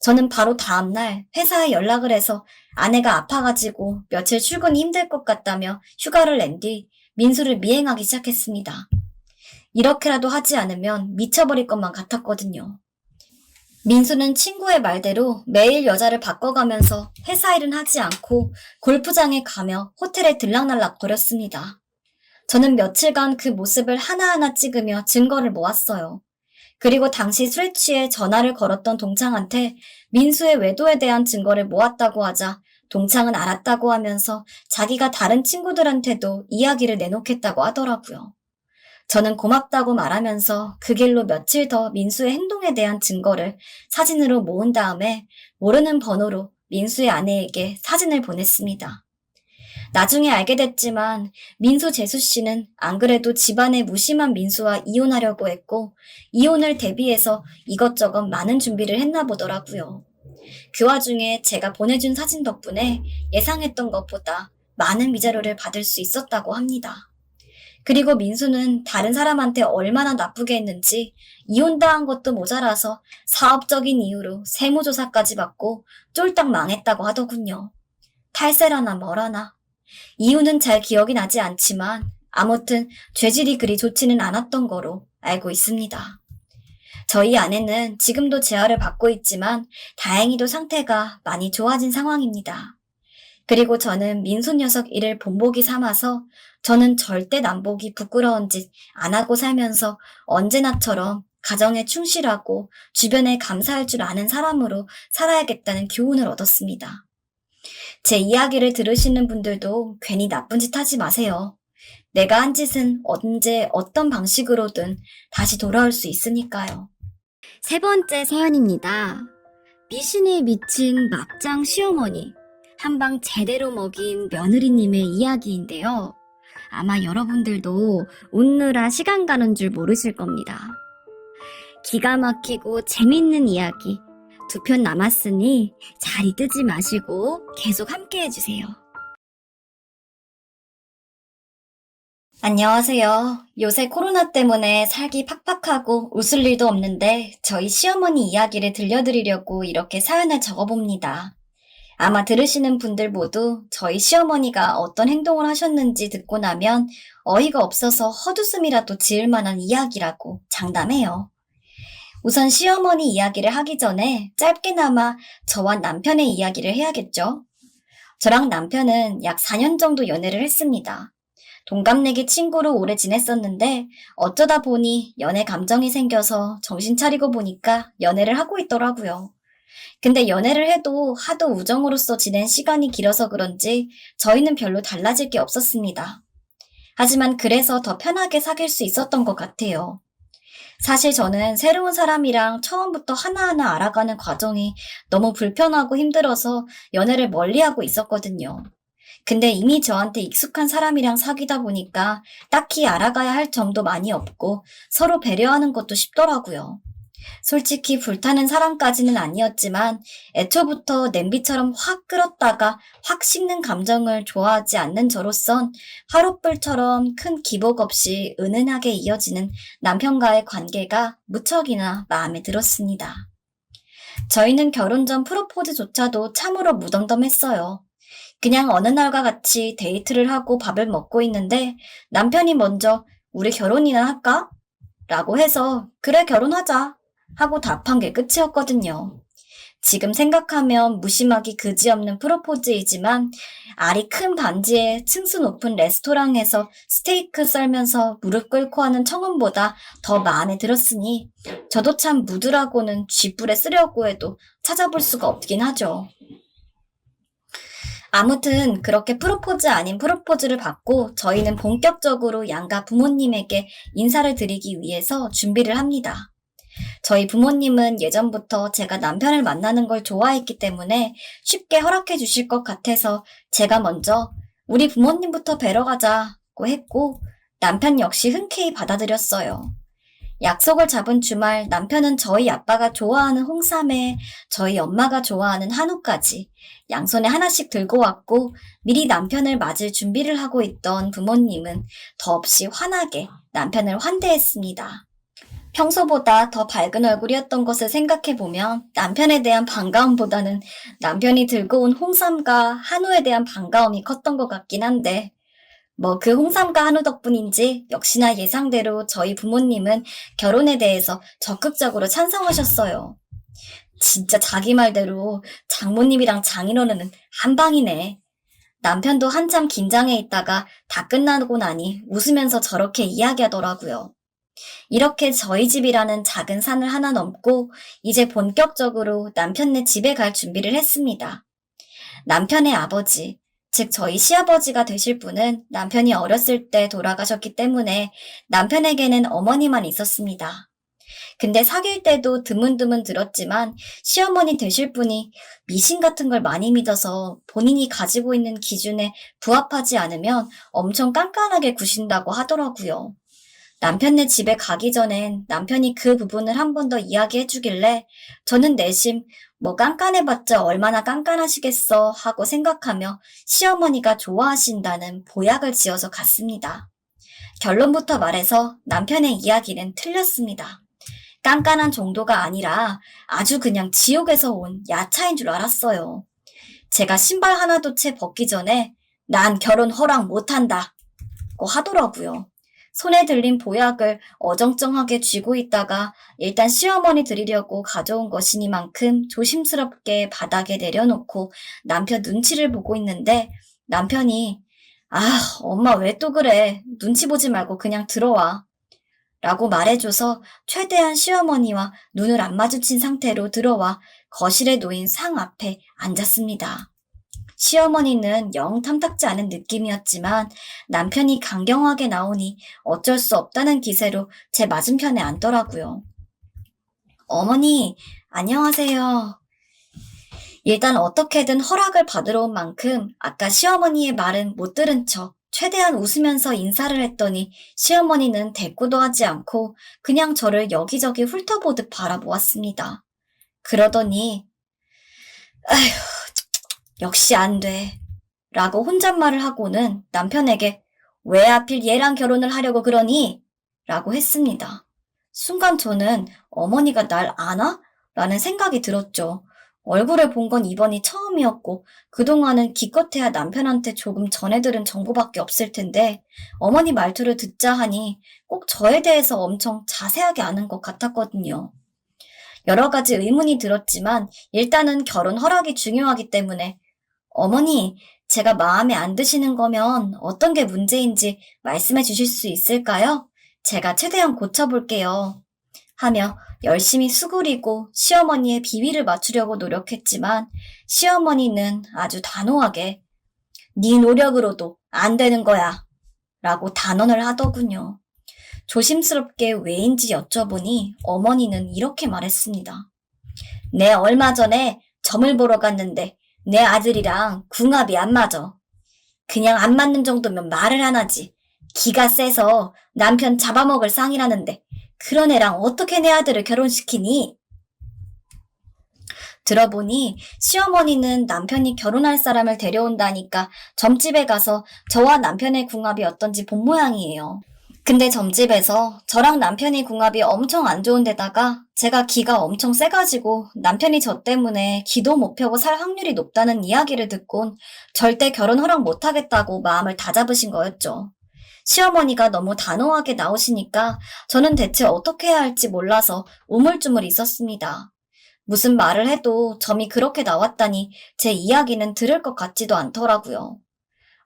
저는 바로 다음날 회사에 연락을 해서 아내가 아파가지고 며칠 출근이 힘들 것 같다며 휴가를 낸 뒤 민수를 미행하기 시작했습니다. 이렇게라도 하지 않으면 미쳐버릴 것만 같았거든요. 민수는 친구의 말대로 매일 여자를 바꿔가면서 회사 일은 하지 않고 골프장에 가며 호텔에 들락날락 거렸습니다. 저는 며칠간 그 모습을 하나하나 찍으며 증거를 모았어요. 그리고 당시 술에 취해 전화를 걸었던 동창한테 민수의 외도에 대한 증거를 모았다고 하자 동창은 알았다고 하면서 자기가 다른 친구들한테도 이야기를 내놓겠다고 하더라고요. 저는 고맙다고 말하면서 그 길로 며칠 더 민수의 행동에 대한 증거를 사진으로 모은 다음에 모르는 번호로 민수의 아내에게 사진을 보냈습니다. 나중에 알게 됐지만 민수 재수 씨는 안 그래도 집안에 무심한 민수와 이혼하려고 했고 이혼을 대비해서 이것저것 많은 준비를 했나 보더라고요. 그 와중에 제가 보내준 사진 덕분에 예상했던 것보다 많은 위자료를 받을 수 있었다고 합니다. 그리고 민수는 다른 사람한테 얼마나 나쁘게 했는지 이혼당한 것도 모자라서 사업적인 이유로 세무조사까지 받고 쫄딱 망했다고 하더군요. 탈세라나 뭐라나. 이유는 잘 기억이 나지 않지만 아무튼 죄질이 그리 좋지는 않았던 거로 알고 있습니다. 저희 아내는 지금도 재활을 받고 있지만 다행히도 상태가 많이 좋아진 상황입니다. 그리고 저는 민수 녀석 일을 본보기 삼아서 저는 절대 남보기 부끄러운 짓 안 하고 살면서 언제나처럼 가정에 충실하고 주변에 감사할 줄 아는 사람으로 살아야겠다는 교훈을 얻었습니다. 제 이야기를 들으시는 분들도 괜히 나쁜 짓 하지 마세요. 내가 한 짓은 언제 어떤 방식으로든 다시 돌아올 수 있으니까요. 세 번째 사연입니다. 미신에 미친 막장 시어머니, 한방 제대로 먹인 며느리님의 이야기인데요. 아마 여러분들도 웃느라 시간 가는 줄 모르실 겁니다. 기가 막히고 재밌는 이야기 2편 남았으니 자리 뜨지 마시고 계속 함께 해주세요. 안녕하세요. 요새 코로나 때문에 살기 팍팍하고 웃을 일도 없는데 저희 시어머니 이야기를 들려드리려고 이렇게 사연을 적어봅니다. 아마 들으시는 분들 모두 저희 시어머니가 어떤 행동을 하셨는지 듣고 나면 어이가 없어서 헛웃음이라도 지을 만한 이야기라고 장담해요. 우선 시어머니 이야기를 하기 전에 짧게나마 저와 남편의 이야기를 해야겠죠. 저랑 남편은 약 4년 정도 연애를 했습니다. 동갑내기 친구로 오래 지냈었는데 어쩌다 보니 연애 감정이 생겨서 정신 차리고 보니까 연애를 하고 있더라고요. 근데 연애를 해도 하도 우정으로서 지낸 시간이 길어서 그런지 저희는 별로 달라질 게 없었습니다. 하지만 그래서 더 편하게 사귈 수 있었던 것 같아요. 사실 저는 새로운 사람이랑 처음부터 하나하나 알아가는 과정이 너무 불편하고 힘들어서 연애를 멀리하고 있었거든요. 근데 이미 저한테 익숙한 사람이랑 사귀다 보니까 딱히 알아가야 할 점도 많이 없고 서로 배려하는 것도 쉽더라고요. 솔직히 불타는 사람까지는 아니었지만 애초부터 냄비처럼 확 끓었다가 확 식는 감정을 좋아하지 않는 저로선 화롯불처럼 큰 기복 없이 은은하게 이어지는 남편과의 관계가 무척이나 마음에 들었습니다. 저희는 결혼 전 프로포즈조차도 참으로 무덤덤했어요. 그냥 어느 날과 같이 데이트를 하고 밥을 먹고 있는데 남편이 먼저 우리 결혼이나 할까? 라고 해서 그래 결혼하자 하고 답한 게 끝이었거든요. 지금 생각하면 무심하기 그지없는 프로포즈이지만 알이 큰 반지에 층수 높은 레스토랑에서 스테이크 썰면서 무릎 꿇고 하는 청혼보다 더 마음에 들었으니 저도 참 묻으라고는 쥐뿔에 쓰려고 해도 찾아볼 수가 없긴 하죠. 아무튼 그렇게 프로포즈 아닌 프로포즈를 받고 저희는 본격적으로 양가 부모님에게 인사를 드리기 위해서 준비를 합니다. 저희 부모님은 예전부터 제가 남편을 만나는 걸 좋아했기 때문에 쉽게 허락해 주실 것 같아서 제가 먼저 우리 부모님부터 뵈러 가자고 했고 남편 역시 흔쾌히 받아들였어요. 약속을 잡은 주말 남편은 저희 아빠가 좋아하는 홍삼에 저희 엄마가 좋아하는 한우까지 양손에 하나씩 들고 왔고 미리 남편을 맞을 준비를 하고 있던 부모님은 더없이 환하게 남편을 환대했습니다. 평소보다 더 밝은 얼굴이었던 것을 생각해보면 남편에 대한 반가움보다는 남편이 들고 온 홍삼과 한우에 대한 반가움이 컸던 것 같긴 한데 그 홍삼과 한우 덕분인지 역시나 예상대로 저희 부모님은 결혼에 대해서 적극적으로 찬성하셨어요. 진짜 자기 말대로 장모님이랑 장인어른은 한 방이네. 남편도 한참 긴장해 있다가 다 끝나고 나니 웃으면서 저렇게 이야기하더라고요. 이렇게 저희 집이라는 작은 산을 하나 넘고 이제 본격적으로 남편네 집에 갈 준비를 했습니다. 남편의 아버지, 즉 저희 시아버지가 되실 분은 남편이 어렸을 때 돌아가셨기 때문에 남편에게는 어머니만 있었습니다. 근데 사귈 때도 드문드문 들었지만 시어머니 되실 분이 미신 같은 걸 많이 믿어서 본인이 가지고 있는 기준에 부합하지 않으면 엄청 깐깐하게 구신다고 하더라고요. 남편네 집에 가기 전엔 남편이 그 부분을 한 번 더 이야기해 주길래 저는 내심 깐깐해봤자 얼마나 깐깐하시겠어 하고 생각하며 시어머니가 좋아하신다는 보약을 지어서 갔습니다. 결론부터 말해서 남편의 이야기는 틀렸습니다. 깐깐한 정도가 아니라 아주 그냥 지옥에서 온 야차인 줄 알았어요. 제가 신발 하나도 채 벗기 전에 난 결혼 허락 못한다 고 하더라고요. 손에 들린 보약을 어정쩡하게 쥐고 있다가 일단 시어머니 드리려고 가져온 것이니만큼 조심스럽게 바닥에 내려놓고 남편 눈치를 보고 있는데 남편이 엄마 왜 또 그래. 눈치 보지 말고 그냥 들어와. 라고 말해줘서 최대한 시어머니와 눈을 안 마주친 상태로 들어와 거실에 놓인 상 앞에 앉았습니다. 시어머니는 영 탐탁지 않은 느낌이었지만 남편이 강경하게 나오니 어쩔 수 없다는 기세로 제 맞은편에 앉더라고요. 어머니, 안녕하세요. 일단 어떻게든 허락을 받으러 온 만큼 아까 시어머니의 말은 못 들은 척 최대한 웃으면서 인사를 했더니 시어머니는 대꾸도 하지 않고 그냥 저를 여기저기 훑어보듯 바라보았습니다. 그러더니 아휴, 역시 안 돼. 라고 혼잣말을 하고는 남편에게 왜 하필 얘랑 결혼을 하려고 그러니? 라고 했습니다. 순간 저는 어머니가 날 아나? 라는 생각이 들었죠. 얼굴을 본 건 이번이 처음이었고 그동안은 기껏해야 남편한테 조금 전해 들은 정보밖에 없을 텐데 어머니 말투를 듣자 하니 꼭 저에 대해서 엄청 자세하게 아는 것 같았거든요. 여러 가지 의문이 들었지만 일단은 결혼 허락이 중요하기 때문에 어머니, 제가 마음에 안 드시는 거면 어떤 게 문제인지 말씀해 주실 수 있을까요? 제가 최대한 고쳐볼게요. 하며 열심히 수그리고 시어머니의 비위를 맞추려고 노력했지만 시어머니는 아주 단호하게 네 노력으로도 안 되는 거야 라고 단언을 하더군요. 조심스럽게 왜인지 여쭤보니 어머니는 이렇게 말했습니다. 내 얼마 전에 점을 보러 갔는데 내 아들이랑 궁합이 안 맞아. 그냥 안 맞는 정도면 말을 안 하지. 기가 세서 남편 잡아먹을 쌍이라는데 그런 애랑 어떻게 내 아들을 결혼시키니? 들어보니 시어머니는 남편이 결혼할 사람을 데려온다니까 점집에 가서 저와 남편의 궁합이 어떤지 본 모양이에요. 근데 점집에서 저랑 남편의 궁합이 엄청 안 좋은 데다가 제가 기가 엄청 세가지고 남편이 저 때문에 기도 못 펴고 살 확률이 높다는 이야기를 듣곤 절대 결혼 허락 못하겠다고 마음을 다잡으신 거였죠. 시어머니가 너무 단호하게 나오시니까 저는 대체 어떻게 해야 할지 몰라서 우물쭈물 있었습니다. 무슨 말을 해도 점이 그렇게 나왔다니 제 이야기는 들을 것 같지도 않더라고요.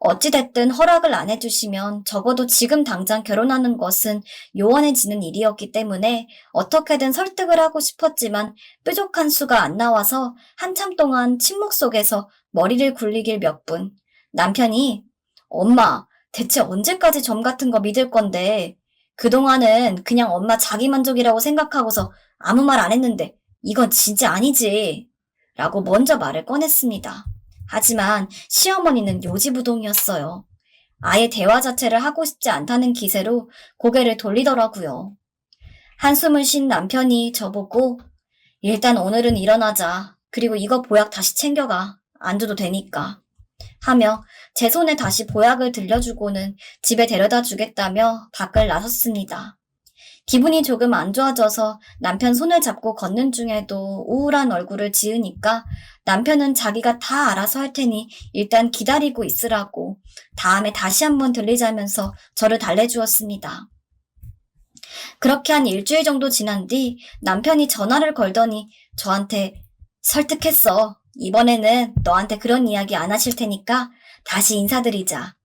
어찌됐든 허락을 안 해주시면 적어도 지금 당장 결혼하는 것은 요원해지는 일이었기 때문에 어떻게든 설득을 하고 싶었지만 뾰족한 수가 안 나와서 한참 동안 침묵 속에서 머리를 굴리길 몇 분. 남편이 엄마, 대체 언제까지 점 같은 거 믿을 건데 그동안은 그냥 엄마 자기만족이라고 생각하고서 아무 말 안 했는데 이건 진짜 아니지. 라고 먼저 말을 꺼냈습니다. 하지만 시어머니는 요지부동이었어요. 아예 대화 자체를 하고 싶지 않다는 기세로 고개를 돌리더라고요. 한숨을 쉰 남편이 저보고 일단 오늘은 일어나자. 그리고 이거 보약 다시 챙겨가. 안 줘도 되니까. 하며 제 손에 다시 보약을 들려주고는 집에 데려다 주겠다며 밖을 나섰습니다. 기분이 조금 안 좋아져서 남편 손을 잡고 걷는 중에도 우울한 얼굴을 지으니까 남편은 자기가 다 알아서 할 테니 일단 기다리고 있으라고 다음에 다시 한번 들리자면서 저를 달래주었습니다. 그렇게 한 일주일 정도 지난 뒤 남편이 전화를 걸더니 저한테 설득했어. 이번에는 너한테 그런 이야기 안 하실 테니까 다시 인사드리자.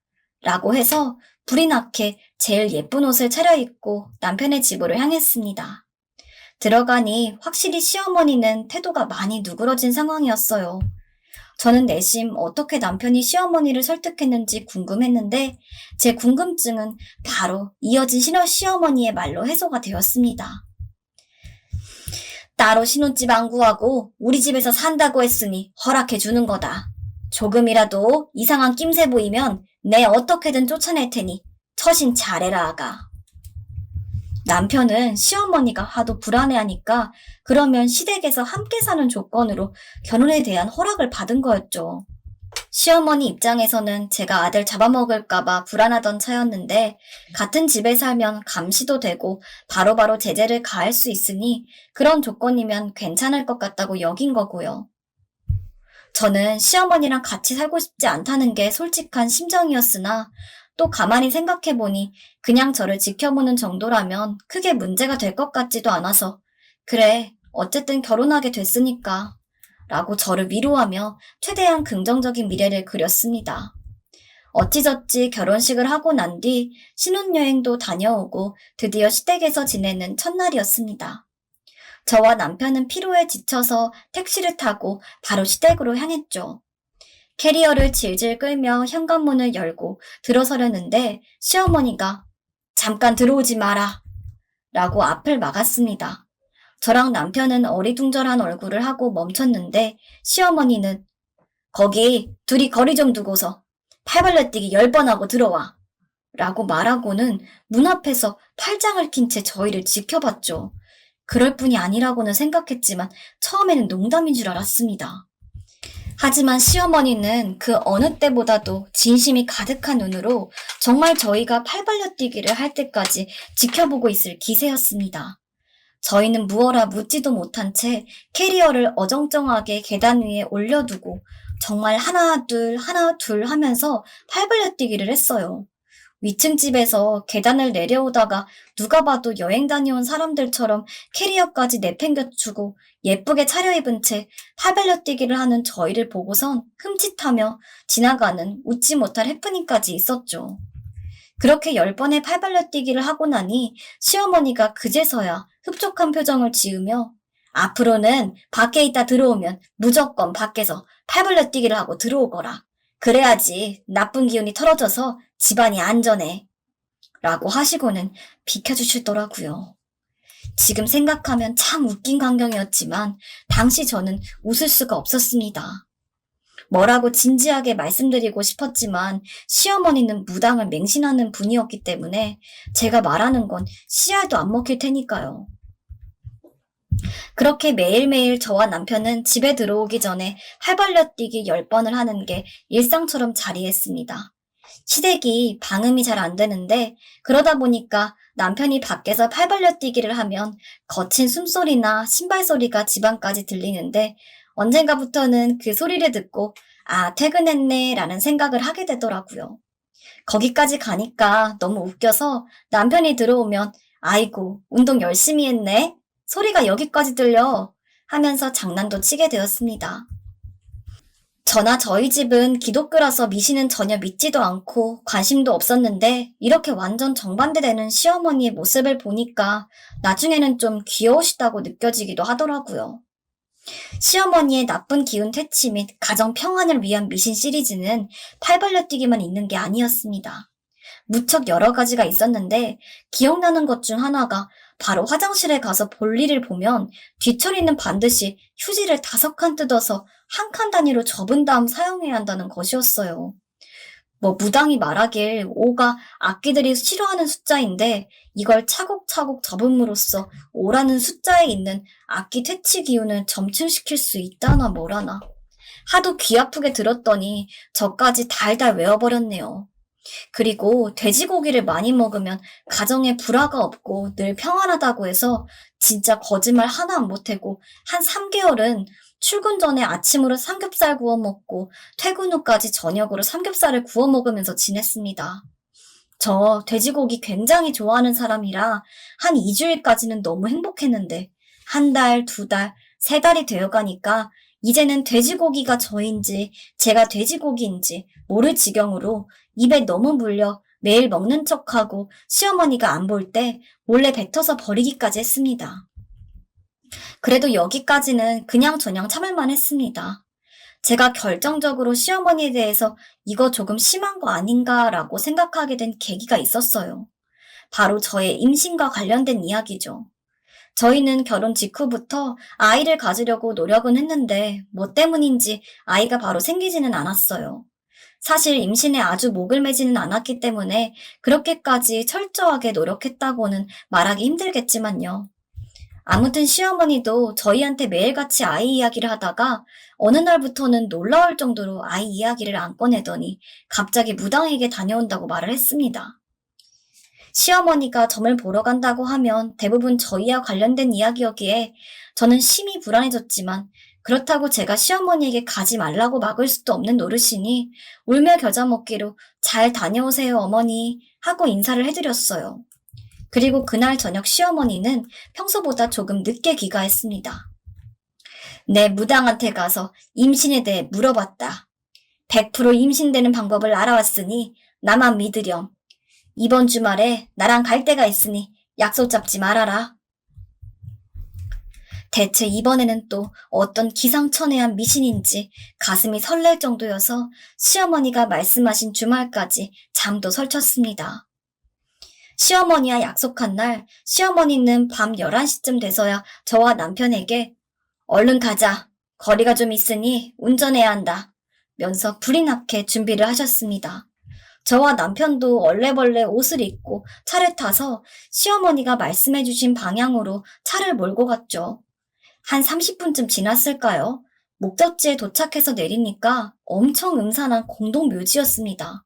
라고 해서 불이 나게 제일 예쁜 옷을 차려입고 남편의 집으로 향했습니다. 들어가니 확실히 시어머니는 태도가 많이 누그러진 상황이었어요. 저는 내심 어떻게 남편이 시어머니를 설득했는지 궁금했는데 제 궁금증은 바로 이어진 시어머니의 말로 해소가 되었습니다. 따로 신혼집 안 구하고 우리 집에서 산다고 했으니 허락해 주는 거다. 조금이라도 이상한 낌새 보이면 내 어떻게든 쫓아낼 테니 처신 잘해라 아가. 남편은 시어머니가 하도 불안해하니까 그러면 시댁에서 함께 사는 조건으로 결혼에 대한 허락을 받은 거였죠. 시어머니 입장에서는 제가 아들 잡아먹을까봐 불안하던 차였는데 같은 집에 살면 감시도 되고 바로바로 제재를 가할 수 있으니 그런 조건이면 괜찮을 것 같다고 여긴 거고요. 저는 시어머니랑 같이 살고 싶지 않다는 게 솔직한 심정이었으나 또 가만히 생각해보니 그냥 저를 지켜보는 정도라면 크게 문제가 될 것 같지도 않아서 그래, 어쨌든 결혼하게 됐으니까 라고 저를 위로하며 최대한 긍정적인 미래를 그렸습니다. 어찌저찌 결혼식을 하고 난 뒤 신혼여행도 다녀오고 드디어 시댁에서 지내는 첫날이었습니다. 저와 남편은 피로에 지쳐서 택시를 타고 바로 시댁으로 향했죠. 캐리어를 질질 끌며 현관문을 열고 들어서려는데 시어머니가 잠깐 들어오지 마라 라고 앞을 막았습니다. 저랑 남편은 어리둥절한 얼굴을 하고 멈췄는데 시어머니는 거기 둘이 거리 좀 두고서 팔벌려뛰기 10번 하고 들어와 라고 말하고는 문 앞에서 팔짱을 낀 채 저희를 지켜봤죠. 그럴 뿐이 아니라고는 생각했지만 처음에는 농담인 줄 알았습니다. 하지만 시어머니는 그 어느 때보다도 진심이 가득한 눈으로 정말 저희가 팔벌려뛰기를 할 때까지 지켜보고 있을 기세였습니다. 저희는 무어라 묻지도 못한 채 캐리어를 어정쩡하게 계단 위에 올려두고 정말 하나 둘 하면서 팔벌려뛰기를 했어요. 위층 집에서 계단을 내려오다가 누가 봐도 여행 다녀온 사람들처럼 캐리어까지 내팽겨치고 예쁘게 차려입은 채 팔벌려뛰기를 하는 저희를 보고선 흠칫하며 지나가는 웃지 못할 해프닝까지 있었죠. 그렇게 10번의 팔벌려뛰기를 하고 나니 시어머니가 그제서야 흡족한 표정을 지으며 앞으로는 밖에 있다 들어오면 무조건 밖에서 팔벌려뛰기를 하고 들어오거라. 그래야지 나쁜 기운이 털어져서 집안이 안전해. 라고 하시고는 비켜주시더라고요. 지금 생각하면 참 웃긴 광경이었지만 당시 저는 웃을 수가 없었습니다. 뭐라고 진지하게 말씀드리고 싶었지만 시어머니는 무당을 맹신하는 분이었기 때문에 제가 말하는 건 씨알도 안 먹힐 테니까요. 그렇게 매일매일 저와 남편은 집에 들어오기 전에 팔벌려뛰기 10번을 하는 게 일상처럼 자리했습니다. 시댁이 방음이 잘 안 되는데 그러다 보니까 남편이 밖에서 팔벌려뛰기를 하면 거친 숨소리나 신발 소리가 집안까지 들리는데 언젠가부터는 그 소리를 듣고 아, 퇴근했네 라는 생각을 하게 되더라고요. 거기까지 가니까 너무 웃겨서 남편이 들어오면 아이고, 운동 열심히 했네? 소리가 여기까지 들려 하면서 장난도 치게 되었습니다. 저나 저희 집은 기독교라서 미신은 전혀 믿지도 않고 관심도 없었는데 이렇게 완전 정반대되는 시어머니의 모습을 보니까 나중에는 좀 귀여우시다고 느껴지기도 하더라고요. 시어머니의 나쁜 기운 퇴치 및 가정 평안을 위한 미신 시리즈는 팔 벌려뛰기만 있는 게 아니었습니다. 무척 여러 가지가 있었는데 기억나는 것 중 하나가 바로 화장실에 가서 볼일을 보면 뒤처리는 반드시 휴지를 5칸 뜯어서 한 칸 단위로 접은 다음 사용해야 한다는 것이었어요. 무당이 말하길 5가 악기들이 싫어하는 숫자인데 이걸 차곡차곡 접음으로써 5라는 숫자에 있는 악기 퇴치 기운을 점층시킬 수 있다나 뭐라나. 하도 귀 아프게 들었더니 저까지 달달 외워버렸네요. 그리고 돼지고기를 많이 먹으면 가정에 불화가 없고 늘 평안하다고 해서 진짜 거짓말 하나 안 보태고 한 3개월은 출근 전에 아침으로 삼겹살 구워 먹고 퇴근 후까지 저녁으로 삼겹살을 구워 먹으면서 지냈습니다. 저 돼지고기 굉장히 좋아하는 사람이라 한 2주일까지는 너무 행복했는데 한 달, 2달, 3달이 되어가니까 이제는 돼지고기가 저인지 제가 돼지고기인지 모를 지경으로 입에 너무 물려 매일 먹는 척하고 시어머니가 안 볼 때 몰래 뱉어서 버리기까지 했습니다. 그래도 여기까지는 그냥저냥 참을만 했습니다. 제가 결정적으로 시어머니에 대해서 이거 조금 심한 거 아닌가라고 생각하게 된 계기가 있었어요. 바로 저의 임신과 관련된 이야기죠. 저희는 결혼 직후부터 아이를 가지려고 노력은 했는데 뭐 때문인지 아이가 바로 생기지는 않았어요. 사실 임신에 아주 목을 매지는 않았기 때문에 그렇게까지 철저하게 노력했다고는 말하기 힘들겠지만요. 아무튼 시어머니도 저희한테 매일같이 아이 이야기를 하다가 어느 날부터는 놀라울 정도로 아이 이야기를 안 꺼내더니 갑자기 무당에게 다녀온다고 말을 했습니다. 시어머니가 점을 보러 간다고 하면 대부분 저희와 관련된 이야기였기에 저는 심히 불안해졌지만 그렇다고 제가 시어머니에게 가지 말라고 막을 수도 없는 노릇이니 울며 겨자 먹기로 잘 다녀오세요 어머니 하고 인사를 해드렸어요. 그리고 그날 저녁 시어머니는 평소보다 조금 늦게 귀가했습니다. 내 무당한테 가서 임신에 대해 물어봤다. 100% 임신되는 방법을 알아왔으니 나만 믿으렴. 이번 주말에 나랑 갈 데가 있으니 약속 잡지 말아라. 대체 이번에는 또 어떤 기상천외한 미신인지 가슴이 설렐 정도여서 시어머니가 말씀하신 주말까지 잠도 설쳤습니다. 시어머니와 약속한 날 시어머니는 밤 11시쯤 돼서야 저와 남편에게 얼른 가자. 거리가 좀 있으니 운전해야 한다. 면서 불이 나게 준비를 하셨습니다. 저와 남편도 얼레벌레 옷을 입고 차를 타서 시어머니가 말씀해주신 방향으로 차를 몰고 갔죠. 한 30분쯤 지났을까요? 목적지에 도착해서 내리니까 엄청 음산한 공동묘지였습니다.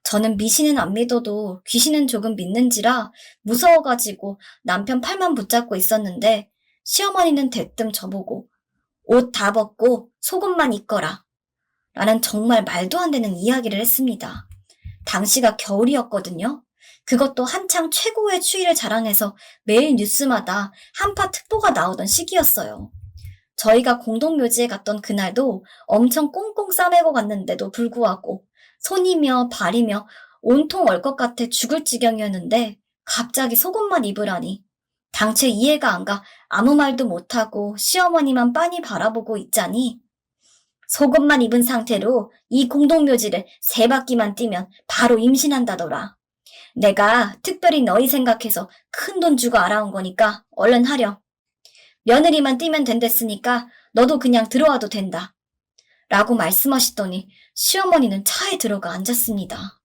저는 미신은 안 믿어도 귀신은 조금 믿는지라 무서워가지고 남편 팔만 붙잡고 있었는데 시어머니는 대뜸 저보고 옷 다 벗고 속옷만 입거라 라는 정말 말도 안 되는 이야기를 했습니다. 당시가 겨울이었거든요. 그것도 한창 최고의 추위를 자랑해서 매일 뉴스마다 한파 특보가 나오던 시기였어요. 저희가 공동묘지에 갔던 그날도 엄청 꽁꽁 싸매고 갔는데도 불구하고 손이며 발이며 온통 얼 것 같아 죽을 지경이었는데 갑자기 속옷만 입으라니 당최 이해가 안 가 아무 말도 못하고 시어머니만 빤히 바라보고 있자니 속옷만 입은 상태로 이 공동묘지를 3바퀴만 뛰면 바로 임신한다더라. 내가 특별히 너희 생각해서 큰돈 주고 알아온 거니까 얼른 하렴. 며느리만 뛰면 된댔으니까 너도 그냥 들어와도 된다. 라고 말씀하시더니 시어머니는 차에 들어가 앉았습니다.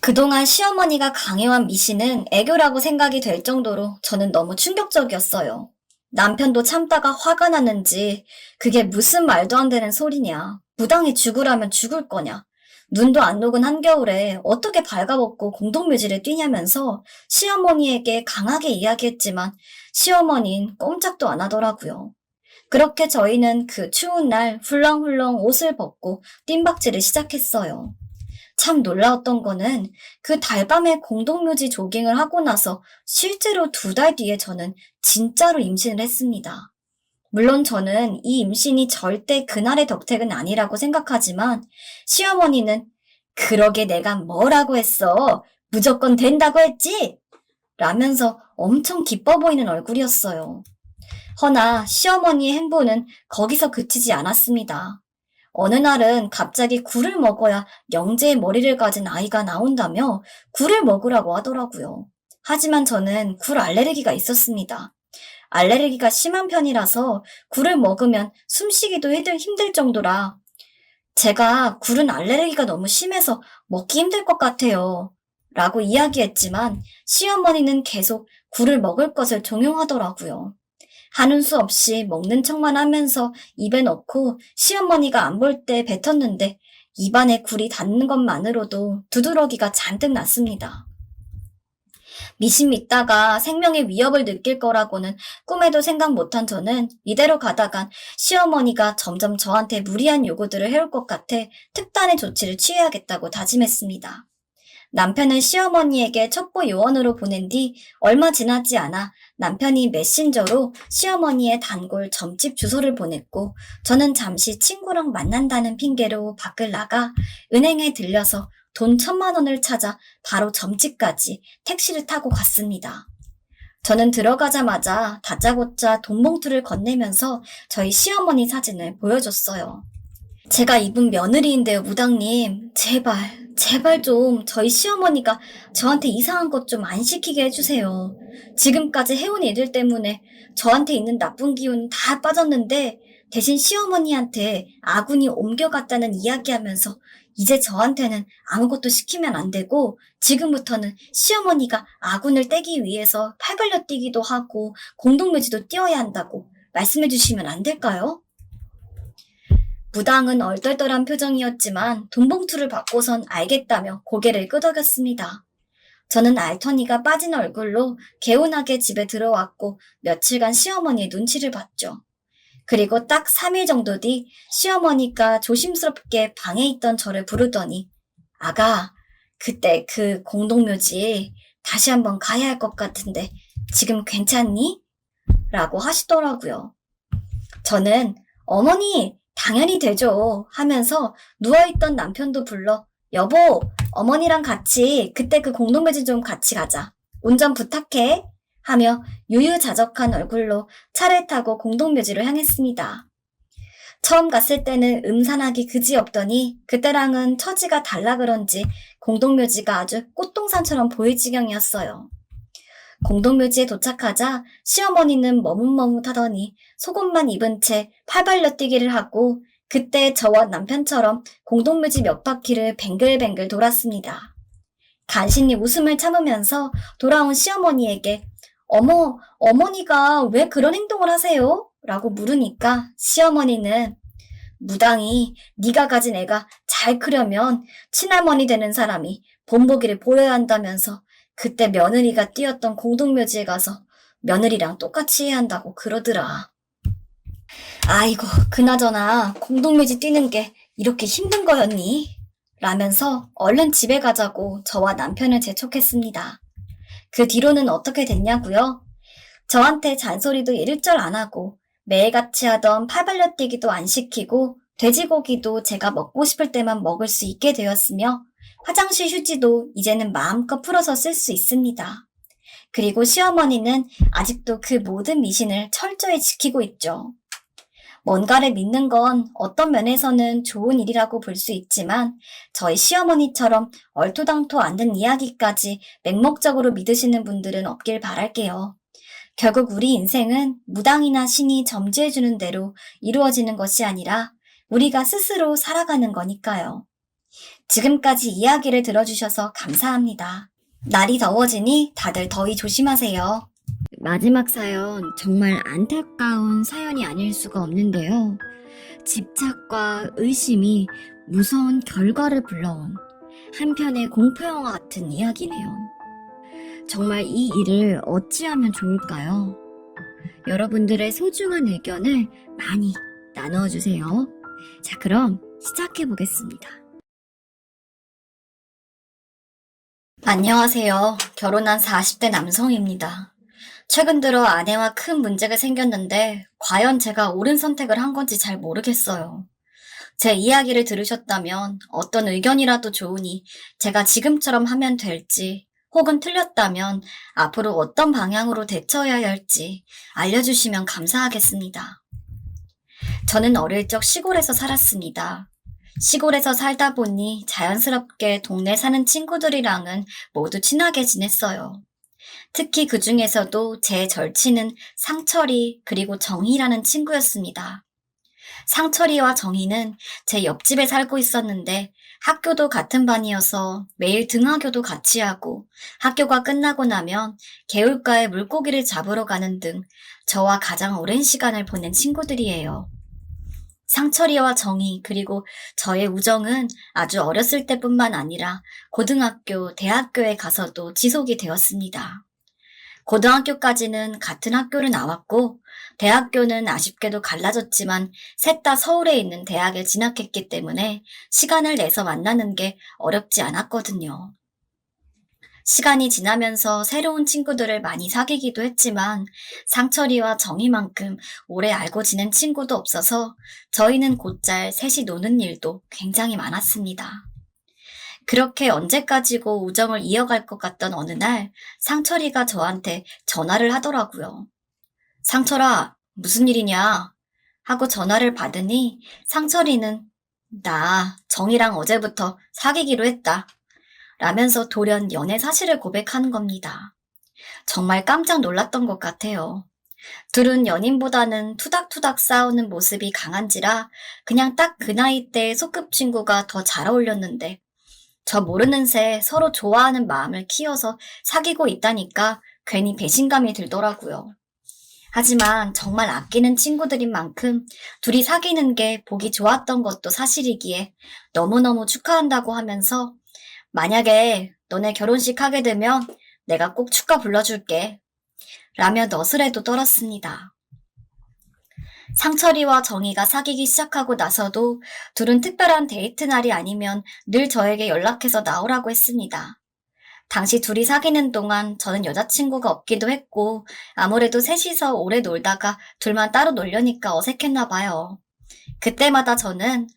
그동안 시어머니가 강요한 미신은 애교라고 생각이 될 정도로 저는 너무 충격적이었어요. 남편도 참다가 화가 났는지 그게 무슨 말도 안 되는 소리냐. 무당이 죽으라면 죽을 거냐. 눈도 안 녹은 한겨울에 어떻게 발가벗고 공동묘지를 뛰냐면서 시어머니에게 강하게 이야기했지만 시어머니는 꼼짝도 안 하더라고요. 그렇게 저희는 그 추운 날 훌렁훌렁 옷을 벗고 뜀박질을 시작했어요. 참 놀라웠던 거는 그 달밤에 공동묘지 조깅을 하고 나서 실제로 2달 뒤에 저는 진짜로 임신을 했습니다. 물론 저는 이 임신이 절대 그날의 덕택은 아니라고 생각하지만 시어머니는 그러게 내가 뭐라고 했어. 무조건 된다고 했지? 라면서 엄청 기뻐 보이는 얼굴이었어요. 허나 시어머니의 행보는 거기서 그치지 않았습니다. 어느 날은 갑자기 굴을 먹어야 영재의 머리를 가진 아이가 나온다며 굴을 먹으라고 하더라고요. 하지만 저는 굴 알레르기가 있었습니다. 알레르기가 심한 편이라서 굴을 먹으면 숨쉬기도 힘들 정도라 제가 굴은 알레르기가 너무 심해서 먹기 힘들 것 같아요. 라고 이야기했지만 시어머니는 계속 굴을 먹을 것을 종용하더라고요. 하는 수 없이 먹는 척만 하면서 입에 넣고 시어머니가 안 볼 때 뱉었는데 입안에 굴이 닿는 것만으로도 두드러기가 잔뜩 났습니다. 미신 믿다가 생명의 위협을 느낄 거라고는 꿈에도 생각 못한 저는 이대로 가다간 시어머니가 점점 저한테 무리한 요구들을 해올 것 같아 특단의 조치를 취해야겠다고 다짐했습니다. 남편을 시어머니에게 첩보 요원으로 보낸 뒤 얼마 지나지 않아 남편이 메신저로 시어머니의 단골 점집 주소를 보냈고 저는 잠시 친구랑 만난다는 핑계로 밖을 나가 은행에 들려서 돈 1,000만 원을 찾아 바로 점집까지 택시를 타고 갔습니다. 저는 들어가자마자 다짜고짜 돈 봉투를 건네면서 저희 시어머니 사진을 보여줬어요. 제가 입은 며느리인데요, 무당님. 제발 좀 저희 시어머니가 저한테 이상한 것 좀 안 시키게 해주세요. 지금까지 해온 일들 때문에 저한테 있는 나쁜 기운 다 빠졌는데 대신 시어머니한테 아군이 옮겨갔다는 이야기하면서 이제 저한테는 아무것도 시키면 안 되고 지금부터는 시어머니가 아군을 떼기 위해서 팔 벌려 뛰기도 하고 공동묘지도 뛰어야 한다고 말씀해 주시면 안 될까요? 무당은 얼떨떨한 표정이었지만 돈봉투를 받고선 알겠다며 고개를 끄덕였습니다. 저는 알터니가 빠진 얼굴로 개운하게 집에 들어왔고 며칠간 시어머니의 눈치를 봤죠. 그리고 딱 3일 정도 뒤 시어머니가 조심스럽게 방에 있던 저를 부르더니 아가, 그때 그 공동묘지 다시 한번 가야 할 것 같은데 지금 괜찮니? 라고 하시더라고요. 저는 어머니 당연히 되죠 하면서 누워있던 남편도 불러 여보, 어머니랑 같이 그때 그 공동묘지 좀 같이 가자. 운전 부탁해. 하며 유유자적한 얼굴로 차를 타고 공동묘지로 향했습니다. 처음 갔을 때는 음산하기 그지없더니 그때랑은 처지가 달라 그런지 공동묘지가 아주 꽃동산처럼 보일 지경이었어요. 공동묘지에 도착하자 시어머니는 머뭇머뭇하더니 속옷만 입은 채 팔발려 뛰기를 하고 그때 저와 남편처럼 공동묘지 몇 바퀴를 뱅글뱅글 돌았습니다. 간신히 웃음을 참으면서 돌아온 시어머니에게 어머니가 왜 그런 행동을 하세요? 라고 물으니까 시어머니는 무당이 네가 가진 애가 잘 크려면 친할머니 되는 사람이 본보기를 보여야 한다면서 그때 며느리가 뛰었던 공동묘지에 가서 며느리랑 똑같이 해야 한다고 그러더라. 아이고, 그나저나 공동묘지 뛰는 게 이렇게 힘든 거였니? 라면서 얼른 집에 가자고 저와 남편을 재촉했습니다. 그 뒤로는 어떻게 됐냐고요? 저한테 잔소리도 일절 안 하고 매일같이 하던 팔발려 뛰기도 안 시키고 돼지고기도 제가 먹고 싶을 때만 먹을 수 있게 되었으며 화장실 휴지도 이제는 마음껏 풀어서 쓸 수 있습니다. 그리고 시어머니는 아직도 그 모든 미신을 철저히 지키고 있죠. 뭔가를 믿는 건 어떤 면에서는 좋은 일이라고 볼 수 있지만 저희 시어머니처럼 얼토당토 않는 이야기까지 맹목적으로 믿으시는 분들은 없길 바랄게요. 결국 우리 인생은 무당이나 신이 점지해주는 대로 이루어지는 것이 아니라 우리가 스스로 살아가는 거니까요. 지금까지 이야기를 들어주셔서 감사합니다. 날이 더워지니 다들 더위 조심하세요. 마지막 사연 정말 안타까운 사연이 아닐 수가 없는데요. 집착과 의심이 무서운 결과를 불러온 한편의 공포영화 같은 이야기네요. 정말 이 일을 어찌하면 좋을까요? 여러분들의 소중한 의견을 많이 나누어주세요. 자, 그럼 시작해보겠습니다. 안녕하세요. 결혼한 40대 남성입니다. 최근 들어 아내와 큰 문제가 생겼는데 과연 제가 옳은 선택을 한 건지 잘 모르겠어요. 제 이야기를 들으셨다면 어떤 의견이라도 좋으니 제가 지금처럼 하면 될지 혹은 틀렸다면 앞으로 어떤 방향으로 대처해야 할지 알려주시면 감사하겠습니다. 저는 어릴 적 시골에서 살았습니다. 시골에서 살다 보니 자연스럽게 동네 사는 친구들이랑은 모두 친하게 지냈어요. 특히 그 중에서도 제 절친은 상철이 그리고 정희라는 친구였습니다. 상철이와 정희는 제 옆집에 살고 있었는데 학교도 같은 반이어서 매일 등하교도 같이 하고 학교가 끝나고 나면 개울가에 물고기를 잡으러 가는 등 저와 가장 오랜 시간을 보낸 친구들이에요. 상철이와 정희 그리고 저의 우정은 아주 어렸을 때뿐만 아니라 고등학교, 대학교에 가서도 지속이 되었습니다. 고등학교까지는 같은 학교를 나왔고 대학교는 아쉽게도 갈라졌지만 셋 다 서울에 있는 대학에 진학했기 때문에 시간을 내서 만나는 게 어렵지 않았거든요. 시간이 지나면서 새로운 친구들을 많이 사귀기도 했지만 상철이와 정희만큼 오래 알고 지낸 친구도 없어서 저희는 곧잘 셋이 노는 일도 굉장히 많았습니다. 그렇게 언제까지고 우정을 이어갈 것 같던 어느 날 상철이가 저한테 전화를 하더라고요. 상철아, 무슨 일이냐? 하고 전화를 받으니 상철이는 나 정이랑 어제부터 사귀기로 했다. 라면서 돌연 연애 사실을 고백하는 겁니다. 정말 깜짝 놀랐던 것 같아요. 둘은 연인보다는 투닥투닥 싸우는 모습이 강한지라 그냥 딱 그 나이 때 소꿉친구가 더 잘 어울렸는데 저 모르는 새 서로 좋아하는 마음을 키워서 사귀고 있다니까 괜히 배신감이 들더라고요. 하지만 정말 아끼는 친구들인 만큼 둘이 사귀는 게 보기 좋았던 것도 사실이기에 너무너무 축하한다고 하면서 만약에 너네 결혼식 하게 되면 내가 꼭 축가 불러줄게. 라며 너스레도 떨었습니다. 상철이와 정희가 사귀기 시작하고 나서도 둘은 특별한 데이트 날이 아니면 늘 저에게 연락해서 나오라고 했습니다. 당시 둘이 사귀는 동안 저는 여자친구가 없기도 했고 아무래도 셋이서 오래 놀다가 둘만 따로 놀려니까 어색했나 봐요. 그때마다 저는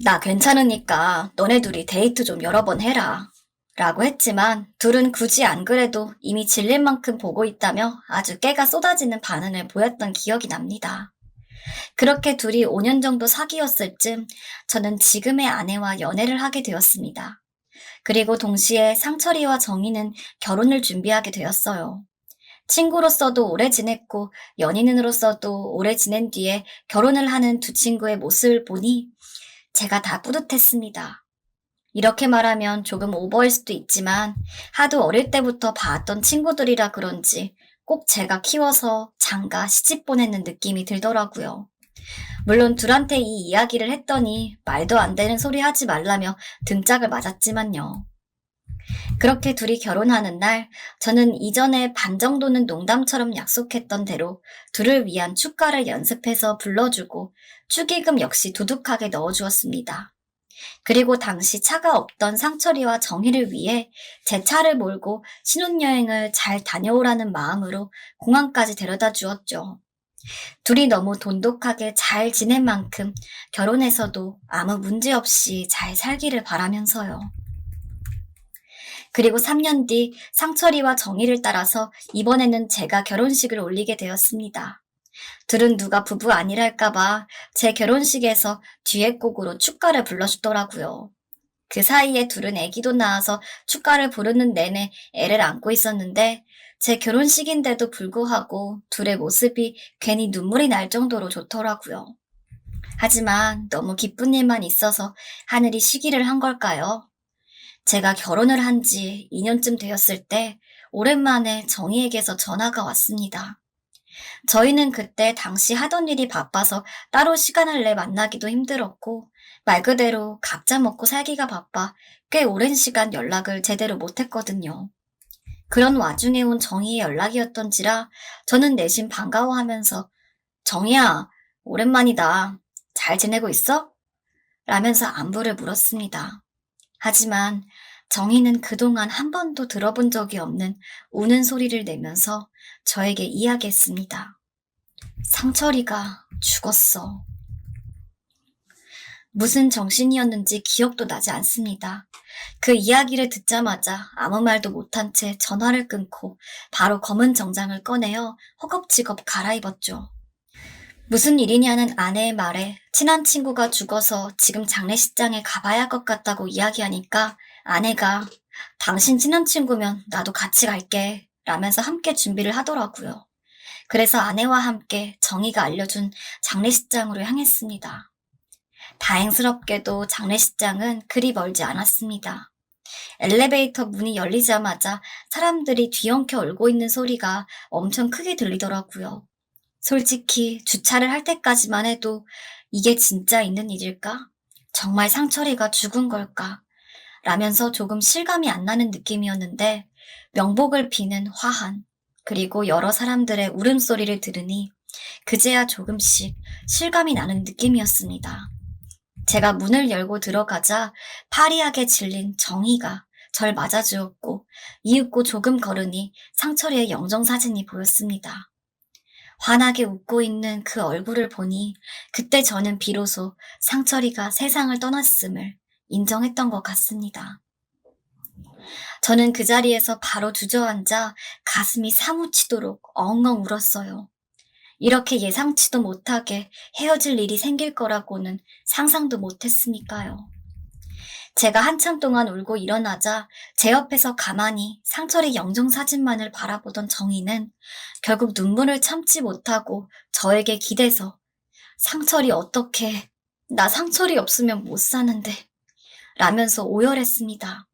나 괜찮으니까 너네 둘이 데이트 좀 여러 번 해라. 라고 했지만 둘은 굳이 안 그래도 이미 질릴 만큼 보고 있다며 아주 깨가 쏟아지는 반응을 보였던 기억이 납니다. 그렇게 둘이 5년 정도 사귀었을 쯤 저는 지금의 아내와 연애를 하게 되었습니다. 그리고 동시에 상철이와 정희는 결혼을 준비하게 되었어요. 친구로서도 오래 지냈고 연인으로서도 오래 지낸 뒤에 결혼을 하는 두 친구의 모습을 보니 제가 다 뿌듯했습니다. 이렇게 말하면 조금 오버일 수도 있지만 하도 어릴 때부터 봤던 친구들이라 그런지 꼭 제가 키워서 장가 시집 보내는 느낌이 들더라고요. 물론 둘한테 이 이야기를 했더니 말도 안 되는 소리 하지 말라며 등짝을 맞았지만요. 그렇게 둘이 결혼하는 날 저는 이전에 반 정도는 농담처럼 약속했던 대로 둘을 위한 축가를 연습해서 불러주고 축의금 역시 두둑하게 넣어주었습니다. 그리고 당시 차가 없던 상철이와 정희를 위해 제 차를 몰고 신혼여행을 잘 다녀오라는 마음으로 공항까지 데려다 주었죠. 둘이 너무 돈독하게 잘 지낸 만큼 결혼해서도 아무 문제 없이 잘 살기를 바라면서요. 그리고 3년 뒤 상철이와 정희를 따라서 이번에는 제가 결혼식을 올리게 되었습니다. 둘은 누가 부부 아니랄까봐 제 결혼식에서 듀엣곡으로 축가를 불러주더라고요. 그 사이에 둘은 아기도 낳아서 축가를 부르는 내내 애를 안고 있었는데 제 결혼식인데도 불구하고 둘의 모습이 괜히 눈물이 날 정도로 좋더라고요. 하지만 너무 기쁜 일만 있어서 하늘이 시기를 한 걸까요? 제가 결혼을 한 지 2년쯤 되었을 때 오랜만에 정희에게서 전화가 왔습니다. 저희는 그때 당시 하던 일이 바빠서 따로 시간을 내 만나기도 힘들었고 말 그대로 각자 먹고 살기가 바빠 꽤 오랜 시간 연락을 제대로 못했거든요. 그런 와중에 온 정희의 연락이었던지라 저는 내심 반가워하면서 정희야, 오랜만이다. 잘 지내고 있어? 라면서 안부를 물었습니다. 하지만 정희는 그동안 한 번도 들어본 적이 없는 우는 소리를 내면서 저에게 이야기했습니다. 상철이가 죽었어. 무슨 정신이었는지 기억도 나지 않습니다. 그 이야기를 듣자마자 아무 말도 못한 채 전화를 끊고 바로 검은 정장을 꺼내어 허겁지겁 갈아입었죠. 무슨 일이냐는 아내의 말에 친한 친구가 죽어서 지금 장례식장에 가봐야 할 것 같다고 이야기하니까 아내가 당신 친한 친구면 나도 같이 갈게 라면서 함께 준비를 하더라고요. 그래서 아내와 함께 정희가 알려준 장례식장으로 향했습니다. 다행스럽게도 장례식장은 그리 멀지 않았습니다. 엘리베이터 문이 열리자마자 사람들이 뒤엉켜 울고 있는 소리가 엄청 크게 들리더라고요. 솔직히 주차를 할 때까지만 해도 이게 진짜 있는 일일까? 정말 상철이가 죽은 걸까? 라면서 조금 실감이 안 나는 느낌이었는데 명복을 비는 화한 그리고 여러 사람들의 울음소리를 들으니 그제야 조금씩 실감이 나는 느낌이었습니다. 제가 문을 열고 들어가자 파리하게 질린 정희가 절 맞아주었고 이윽고 조금 걸으니 상철이의 영정사진이 보였습니다. 환하게 웃고 있는 그 얼굴을 보니 그때 저는 비로소 상철이가 세상을 떠났음을 인정했던 것 같습니다. 저는 그 자리에서 바로 주저앉아 가슴이 사무치도록 엉엉 울었어요. 이렇게 예상치도 못하게 헤어질 일이 생길 거라고는 상상도 못했으니까요. 제가 한참 동안 울고 일어나자 제 옆에서 가만히 상철의 영정사진만을 바라보던 정희는 결국 눈물을 참지 못하고 저에게 기대서 상철이 어떡해, 나 상철이 없으면 못 사는데 라면서 오열했습니다.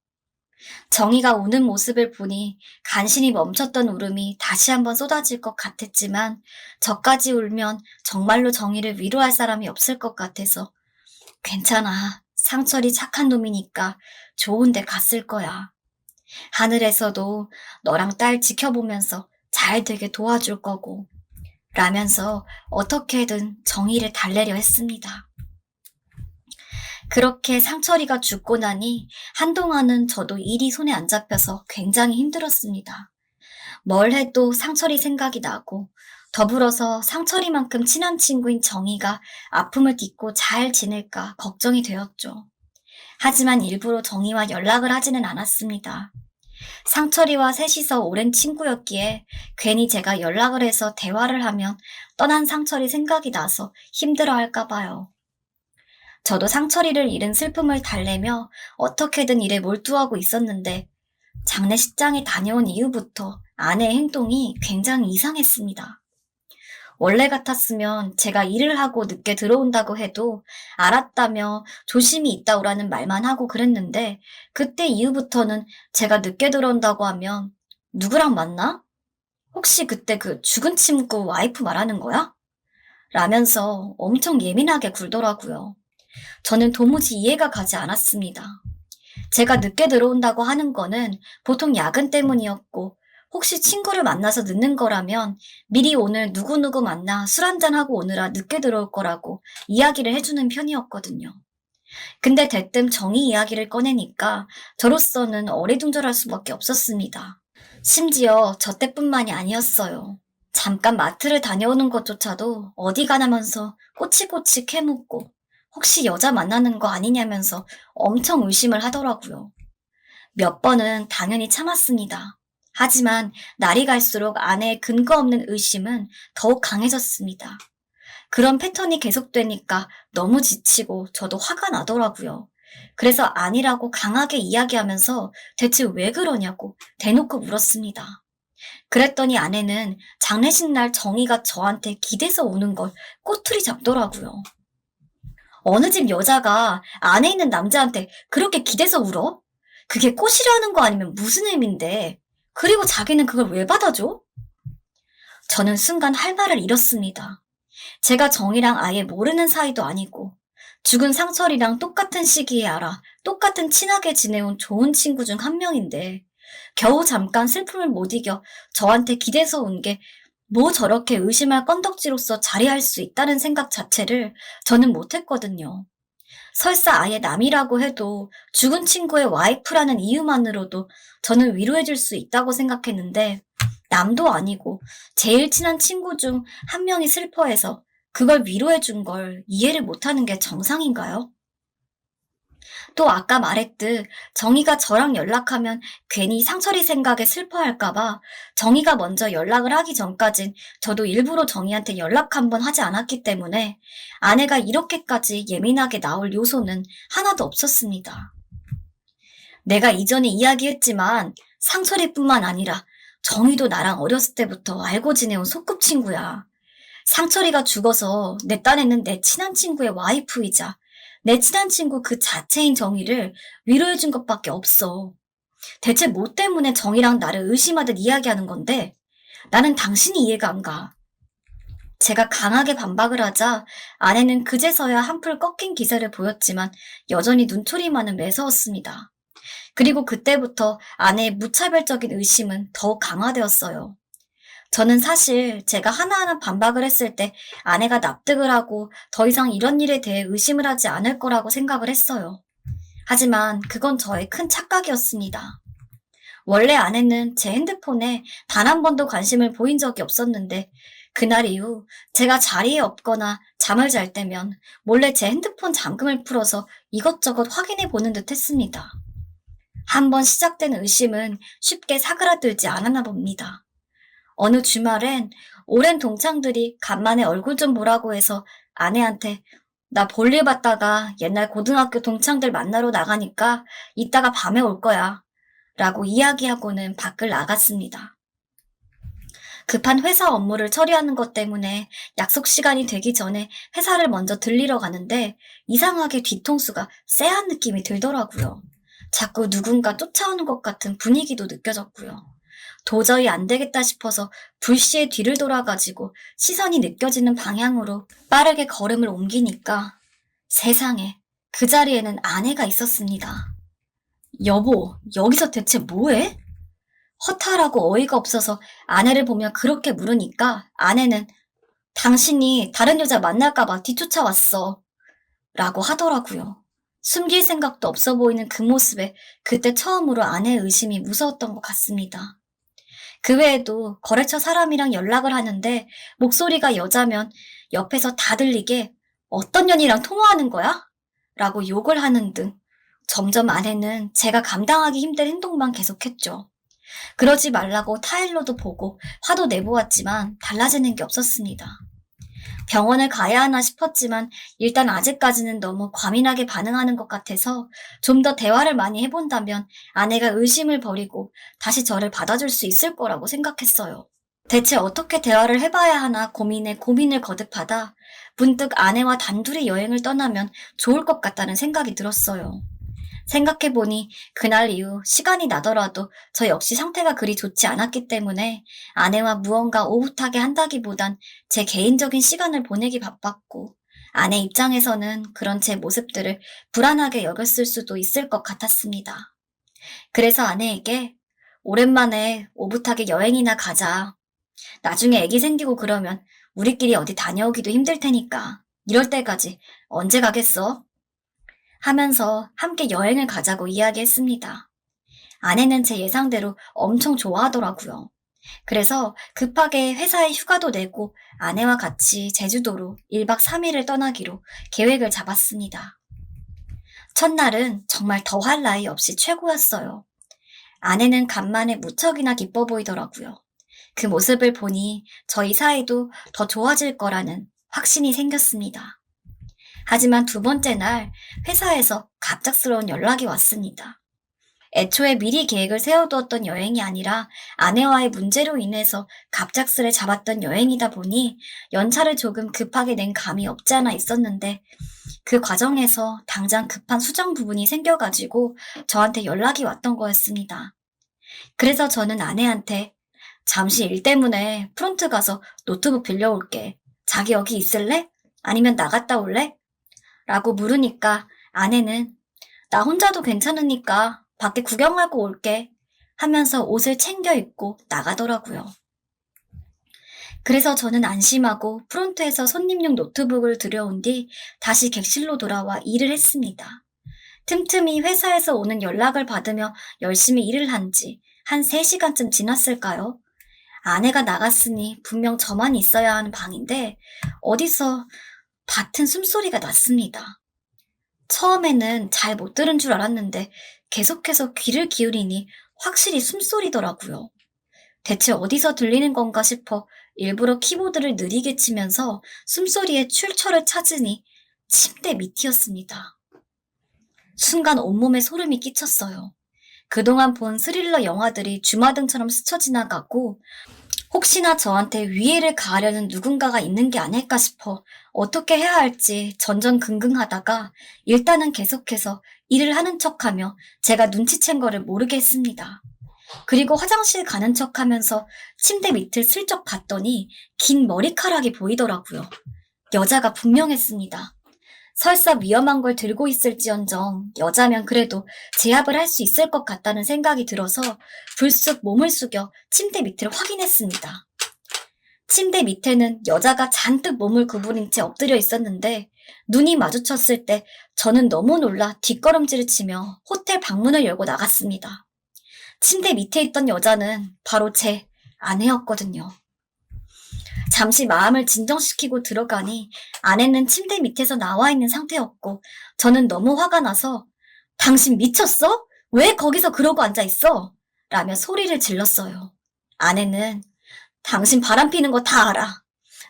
정희가 우는 모습을 보니 간신히 멈췄던 울음이 다시 한번 쏟아질 것 같았지만 저까지 울면 정말로 정희를 위로할 사람이 없을 것 같아서 괜찮아. 상철이 착한 놈이니까 좋은 데 갔을 거야. 하늘에서도 너랑 딸 지켜보면서 잘 되게 도와줄 거고 라면서 어떻게든 정의를 달래려 했습니다. 그렇게 상철이가 죽고 나니 한동안은 저도 일이 손에 안 잡혀서 굉장히 힘들었습니다. 뭘 해도 상철이 생각이 나고 더불어서 상철이만큼 친한 친구인 정희가 아픔을 딛고 잘 지낼까 걱정이 되었죠. 하지만 일부러 정희와 연락을 하지는 않았습니다. 상철이와 셋이서 오랜 친구였기에 괜히 제가 연락을 해서 대화를 하면 떠난 상철이 생각이 나서 힘들어할까 봐요. 저도 상철이를 잃은 슬픔을 달래며 어떻게든 일에 몰두하고 있었는데 장례식장에 다녀온 이후부터 아내의 행동이 굉장히 이상했습니다. 원래 같았으면 제가 일을 하고 늦게 들어온다고 해도 알았다며 조심히 있다 오라는 말만 하고 그랬는데 그때 이후부터는 제가 늦게 들어온다고 하면 누구랑 만나? 혹시 그때 그 죽은 친구 와이프 말하는 거야? 라면서 엄청 예민하게 굴더라고요. 저는 도무지 이해가 가지 않았습니다. 제가 늦게 들어온다고 하는 거는 보통 야근 때문이었고 혹시 친구를 만나서 늦는 거라면 미리 오늘 누구누구 만나 술 한잔하고 오느라 늦게 들어올 거라고 이야기를 해주는 편이었거든요. 근데 대뜸 정의 이야기를 꺼내니까 저로서는 어리둥절할 수밖에 없었습니다. 심지어 저 때뿐만이 아니었어요. 잠깐 마트를 다녀오는 것조차도 어디 가나면서 꼬치꼬치 캐묻고 혹시 여자 만나는 거 아니냐면서 엄청 의심을 하더라고요. 몇 번은 당연히 참았습니다. 하지만 날이 갈수록 아내의 근거 없는 의심은 더욱 강해졌습니다. 그런 패턴이 계속되니까 너무 지치고 저도 화가 나더라고요. 그래서 아니라고 강하게 이야기하면서 대체 왜 그러냐고 대놓고 물었습니다. 그랬더니 아내는 장례식 날 정희가 저한테 기대서 우는 걸 꼬투리 잡더라고요. 어느 집 여자가 안에 있는 남자한테 그렇게 기대서 울어? 그게 꼬시려는 거 아니면 무슨 의미인데? 그리고 자기는 그걸 왜 받아줘? 저는 순간 할 말을 잃었습니다. 제가 정이랑 아예 모르는 사이도 아니고 죽은 상철이랑 똑같은 시기에 알아 똑같은 친하게 지내온 좋은 친구 중 한 명인데 겨우 잠깐 슬픔을 못 이겨 저한테 기대서 온 게 뭐 저렇게 의심할 건덕지로서 자리할 수 있다는 생각 자체를 저는 못했거든요. 설사 아예 남이라고 해도 죽은 친구의 와이프라는 이유만으로도 저는 위로해줄 수 있다고 생각했는데 남도 아니고 제일 친한 친구 중 한 명이 슬퍼해서 그걸 위로해준 걸 이해를 못하는 게 정상인가요? 또 아까 말했듯 정희가 저랑 연락하면 괜히 상철이 생각에 슬퍼할까봐 정희가 먼저 연락을 하기 전까진 저도 일부러 정희한테 연락 한번 하지 않았기 때문에 아내가 이렇게까지 예민하게 나올 요소는 하나도 없었습니다. 내가 이전에 이야기했지만 상철이뿐만 아니라 정희도 나랑 어렸을 때부터 알고 지내온 소꿉친구야. 상철이가 죽어서 내 딴에는 내 친한 친구의 와이프이자 내 친한 친구 그 자체인 정희를 위로해준 것밖에 없어. 대체 뭐 때문에 정희랑 나를 의심하듯 이야기하는 건데 나는 당신이 이해가 안 가. 제가 강하게 반박을 하자 아내는 그제서야 한풀 꺾인 기세를 보였지만 여전히 눈초리만은 매서웠습니다. 그리고 그때부터 아내의 무차별적인 의심은 더욱 강화되었어요. 저는 사실 제가 하나하나 반박을 했을 때 아내가 납득을 하고 더 이상 이런 일에 대해 의심을 하지 않을 거라고 생각을 했어요. 하지만 그건 저의 큰 착각이었습니다. 원래 아내는 제 핸드폰에 단 한 번도 관심을 보인 적이 없었는데 그날 이후 제가 자리에 없거나 잠을 잘 때면 몰래 제 핸드폰 잠금을 풀어서 이것저것 확인해 보는 듯 했습니다. 한번 시작된 의심은 쉽게 사그라들지 않았나 봅니다. 어느 주말엔 오랜 동창들이 간만에 얼굴 좀 보라고 해서 아내한테 나 볼일 봤다가 옛날 고등학교 동창들 만나러 나가니까 이따가 밤에 올 거야 라고 이야기하고는 밖을 나갔습니다. 급한 회사 업무를 처리하는 것 때문에 약속 시간이 되기 전에 회사를 먼저 들리러 가는데 이상하게 뒤통수가 쎄한 느낌이 들더라고요. 자꾸 누군가 쫓아오는 것 같은 분위기도 느껴졌고요. 도저히 안 되겠다 싶어서 불시에 뒤를 돌아가지고 시선이 느껴지는 방향으로 빠르게 걸음을 옮기니까 세상에 그 자리에는 아내가 있었습니다. 여보, 여기서 대체 뭐해? 허탈하고 어이가 없어서 아내를 보며 그렇게 물으니까 아내는 당신이 다른 여자 만날까봐 뒤쫓아왔어 라고 하더라고요. 숨길 생각도 없어 보이는 그 모습에 그때 처음으로 아내의 의심이 무서웠던 것 같습니다. 그 외에도 거래처 사람이랑 연락을 하는데 목소리가 여자면 옆에서 다 들리게 어떤 년이랑 통화하는 거야? 라고 욕을 하는 등 점점 아내는 제가 감당하기 힘든 행동만 계속했죠. 그러지 말라고 타일러도 보고 화도 내보았지만 달라지는 게 없었습니다. 병원을 가야 하나 싶었지만 일단 아직까지는 너무 과민하게 반응하는 것 같아서 좀 더 대화를 많이 해본다면 아내가 의심을 버리고 다시 저를 받아줄 수 있을 거라고 생각했어요. 대체 어떻게 대화를 해봐야 하나 고민에 고민을 거듭하다 문득 아내와 단둘이 여행을 떠나면 좋을 것 같다는 생각이 들었어요. 생각해보니 그날 이후 시간이 나더라도 저 역시 상태가 그리 좋지 않았기 때문에 아내와 무언가 오붓하게 한다기보단 제 개인적인 시간을 보내기 바빴고 아내 입장에서는 그런 제 모습들을 불안하게 여겼을 수도 있을 것 같았습니다. 그래서 아내에게 오랜만에 오붓하게 여행이나 가자. 나중에 애기 생기고 그러면 우리끼리 어디 다녀오기도 힘들 테니까 이럴 때까지 언제 가겠어? 하면서 함께 여행을 가자고 이야기했습니다. 아내는 제 예상대로 엄청 좋아하더라고요. 그래서 급하게 회사에 휴가도 내고 아내와 같이 제주도로 1박 3일을 떠나기로 계획을 잡았습니다. 첫날은 정말 더할 나위 없이 최고였어요. 아내는 간만에 무척이나 기뻐 보이더라고요. 그 모습을 보니 저희 사이도 더 좋아질 거라는 확신이 생겼습니다. 하지만 두 번째 날 회사에서 갑작스러운 연락이 왔습니다. 애초에 미리 계획을 세워두었던 여행이 아니라 아내와의 문제로 인해서 갑작스레 잡았던 여행이다 보니 연차를 조금 급하게 낸 감이 없지 않아 있었는데 그 과정에서 당장 급한 수정 부분이 생겨가지고 저한테 연락이 왔던 거였습니다. 그래서 저는 아내한테 잠시 일 때문에 프론트 가서 노트북 빌려올게. 자기 여기 있을래? 아니면 나갔다 올래? 라고 물으니까 아내는 나 혼자도 괜찮으니까 밖에 구경하고 올게 하면서 옷을 챙겨 입고 나가더라고요. 그래서 저는 안심하고 프론트에서 손님용 노트북을 들여온 뒤 다시 객실로 돌아와 일을 했습니다. 틈틈이 회사에서 오는 연락을 받으며 열심히 일을 한 지 한 3시간쯤 지났을까요? 아내가 나갔으니 분명 저만 있어야 하는 방인데 어디서 밭은 숨소리가 났습니다. 처음에는 잘 못 들은 줄 알았는데 계속해서 귀를 기울이니 확실히 숨소리더라고요. 대체 어디서 들리는 건가 싶어 일부러 키보드를 느리게 치면서 숨소리의 출처를 찾으니 침대 밑이었습니다. 순간 온몸에 소름이 끼쳤어요. 그동안 본 스릴러 영화들이 주마등처럼 스쳐 지나가고 혹시나 저한테 위해를 가하려는 누군가가 있는 게 아닐까 싶어 어떻게 해야 할지 전전긍긍하다가 일단은 계속해서 일을 하는 척하며 제가 눈치챈 거를 모르게 했습니다. 그리고 화장실 가는 척하면서 침대 밑을 슬쩍 봤더니 긴 머리카락이 보이더라고요. 여자가 분명했습니다. 설사 위험한 걸 들고 있을지언정 여자면 그래도 제압을 할 수 있을 것 같다는 생각이 들어서 불쑥 몸을 숙여 침대 밑을 확인했습니다. 침대 밑에는 여자가 잔뜩 몸을 구부린 채 엎드려 있었는데 눈이 마주쳤을 때 저는 너무 놀라 뒷걸음질을 치며 호텔 방문을 열고 나갔습니다. 침대 밑에 있던 여자는 바로 제 아내였거든요. 잠시 마음을 진정시키고 들어가니 아내는 침대 밑에서 나와 있는 상태였고 저는 너무 화가 나서 당신 미쳤어? 왜 거기서 그러고 앉아있어? 라며 소리를 질렀어요. 아내는 당신 바람 피는 거 다 알아.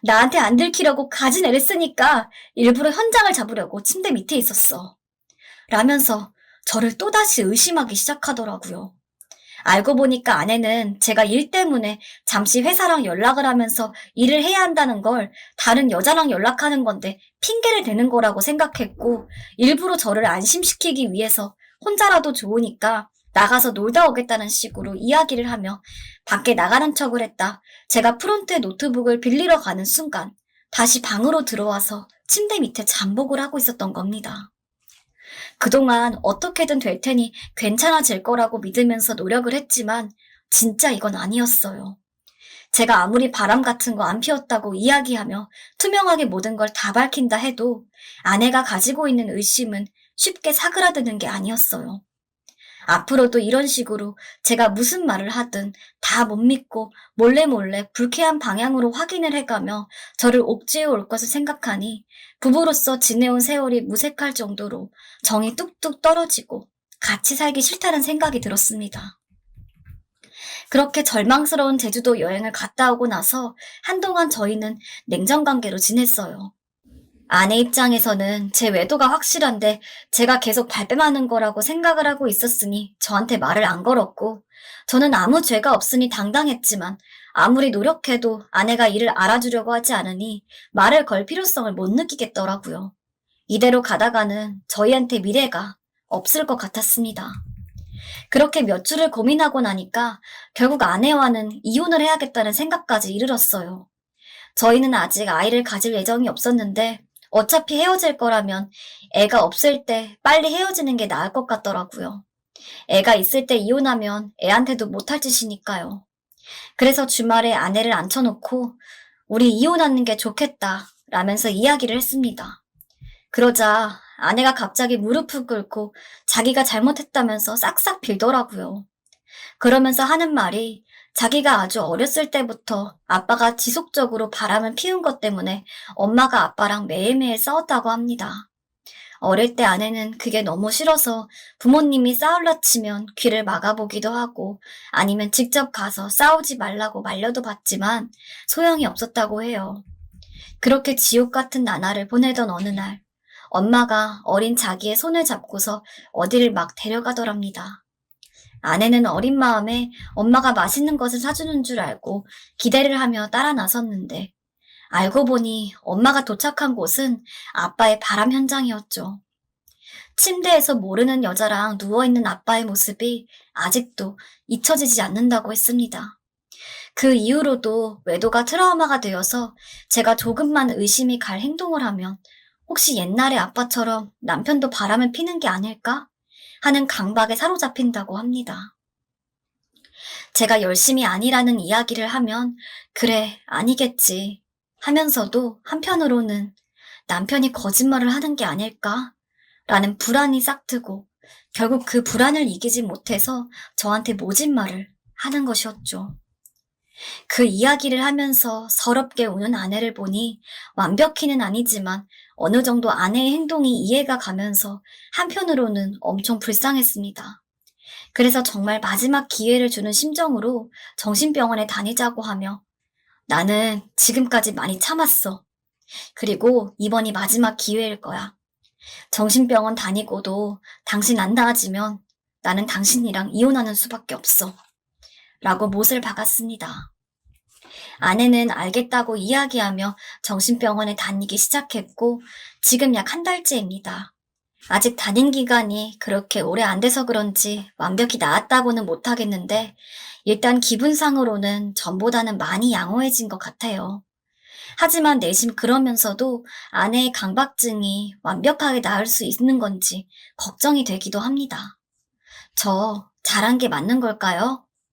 나한테 안 들키려고 가진 애를 쓰니까 일부러 현장을 잡으려고 침대 밑에 있었어. 라면서 저를 또다시 의심하기 시작하더라고요. 알고 보니까 아내는 제가 일 때문에 잠시 회사랑 연락을 하면서 일을 해야 한다는 걸 다른 여자랑 연락하는 건데 핑계를 대는 거라고 생각했고 일부러 저를 안심시키기 위해서 혼자라도 좋으니까 나가서 놀다 오겠다는 식으로 이야기를 하며 밖에 나가는 척을 했다. 제가 프론트에 노트북을 빌리러 가는 순간 다시 방으로 들어와서 침대 밑에 잠복을 하고 있었던 겁니다. 그동안 어떻게든 될 테니 괜찮아질 거라고 믿으면서 노력을 했지만 진짜 이건 아니었어요. 제가 아무리 바람 같은 거 안 피웠다고 이야기하며 투명하게 모든 걸 다 밝힌다 해도 아내가 가지고 있는 의심은 쉽게 사그라드는 게 아니었어요. 앞으로도 이런 식으로 제가 무슨 말을 하든 다 못 믿고 몰래 불쾌한 방향으로 확인을 해가며 저를 옥죄어 올 것을 생각하니 부부로서 지내온 세월이 무색할 정도로 정이 뚝뚝 떨어지고 같이 살기 싫다는 생각이 들었습니다. 그렇게 절망스러운 제주도 여행을 갔다 오고 나서 한동안 저희는 냉정관계로 지냈어요. 아내 입장에서는 제 외도가 확실한데 제가 계속 발뺌하는 거라고 생각을 하고 있었으니 저한테 말을 안 걸었고 저는 아무 죄가 없으니 당당했지만 아무리 노력해도 아내가 이를 알아주려고 하지 않으니 말을 걸 필요성을 못 느끼겠더라고요. 이대로 가다가는 저희한테 미래가 없을 것 같았습니다. 그렇게 몇 주를 고민하고 나니까 결국 아내와는 이혼을 해야겠다는 생각까지 이르렀어요. 저희는 아직 아이를 가질 예정이 없었는데 어차피 헤어질 거라면 애가 없을 때 빨리 헤어지는 게 나을 것 같더라고요. 애가 있을 때 이혼하면 애한테도 못할 짓이니까요. 그래서 주말에 아내를 앉혀놓고 우리 이혼하는 게 좋겠다 라면서 이야기를 했습니다. 그러자 아내가 갑자기 무릎을 꿇고 자기가 잘못했다면서 싹싹 빌더라고요. 그러면서 하는 말이 자기가 아주 어렸을 때부터 아빠가 지속적으로 바람을 피운 것 때문에 엄마가 아빠랑 매일매일 싸웠다고 합니다. 어릴 때 아내는 그게 너무 싫어서 부모님이 싸울라 치면 귀를 막아보기도 하고 아니면 직접 가서 싸우지 말라고 말려도 봤지만 소용이 없었다고 해요. 그렇게 지옥 같은 나날을 보내던 어느 날 엄마가 어린 자기의 손을 잡고서 어디를 막 데려가더랍니다. 아내는 어린 마음에 엄마가 맛있는 것을 사주는 줄 알고 기대를 하며 따라 나섰는데 알고 보니 엄마가 도착한 곳은 아빠의 바람 현장이었죠. 침대에서 모르는 여자랑 누워있는 아빠의 모습이 아직도 잊혀지지 않는다고 했습니다. 그 이후로도 외도가 트라우마가 되어서 제가 조금만 의심이 갈 행동을 하면 혹시 옛날의 아빠처럼 남편도 바람을 피는 게 아닐까 하는 강박에 사로잡힌다고 합니다. 제가 열심히 아니라는 이야기를 하면 그래, 아니겠지 하면서도 한편으로는 남편이 거짓말을 하는 게 아닐까? 라는 불안이 싹트고 결국 그 불안을 이기지 못해서 저한테 모진 말을 하는 것이었죠. 그 이야기를 하면서 서럽게 우는 아내를 보니 완벽히는 아니지만 어느 정도 아내의 행동이 이해가 가면서 한편으로는 엄청 불쌍했습니다. 그래서 정말 마지막 기회를 주는 심정으로 정신병원에 다니자고 하며 나는 지금까지 많이 참았어. 그리고 이번이 마지막 기회일 거야. 정신병원 다니고도 당신 안 나아지면 나는 당신이랑 이혼하는 수밖에 없어. 라고 못을 박았습니다. 아내는 알겠다고 이야기하며 정신병원에 다니기 시작했고 지금 약 한 달째입니다. 아직 다닌 기간이 그렇게 오래 안 돼서 그런지 완벽히 나았다고는 못하겠는데 일단 기분상으로는 전보다는 많이 양호해진 것 같아요. 하지만 내심 그러면서도 아내의 강박증이 완벽하게 나을 수 있는 건지 걱정이 되기도 합니다. 저 잘한 게 맞는 걸까요?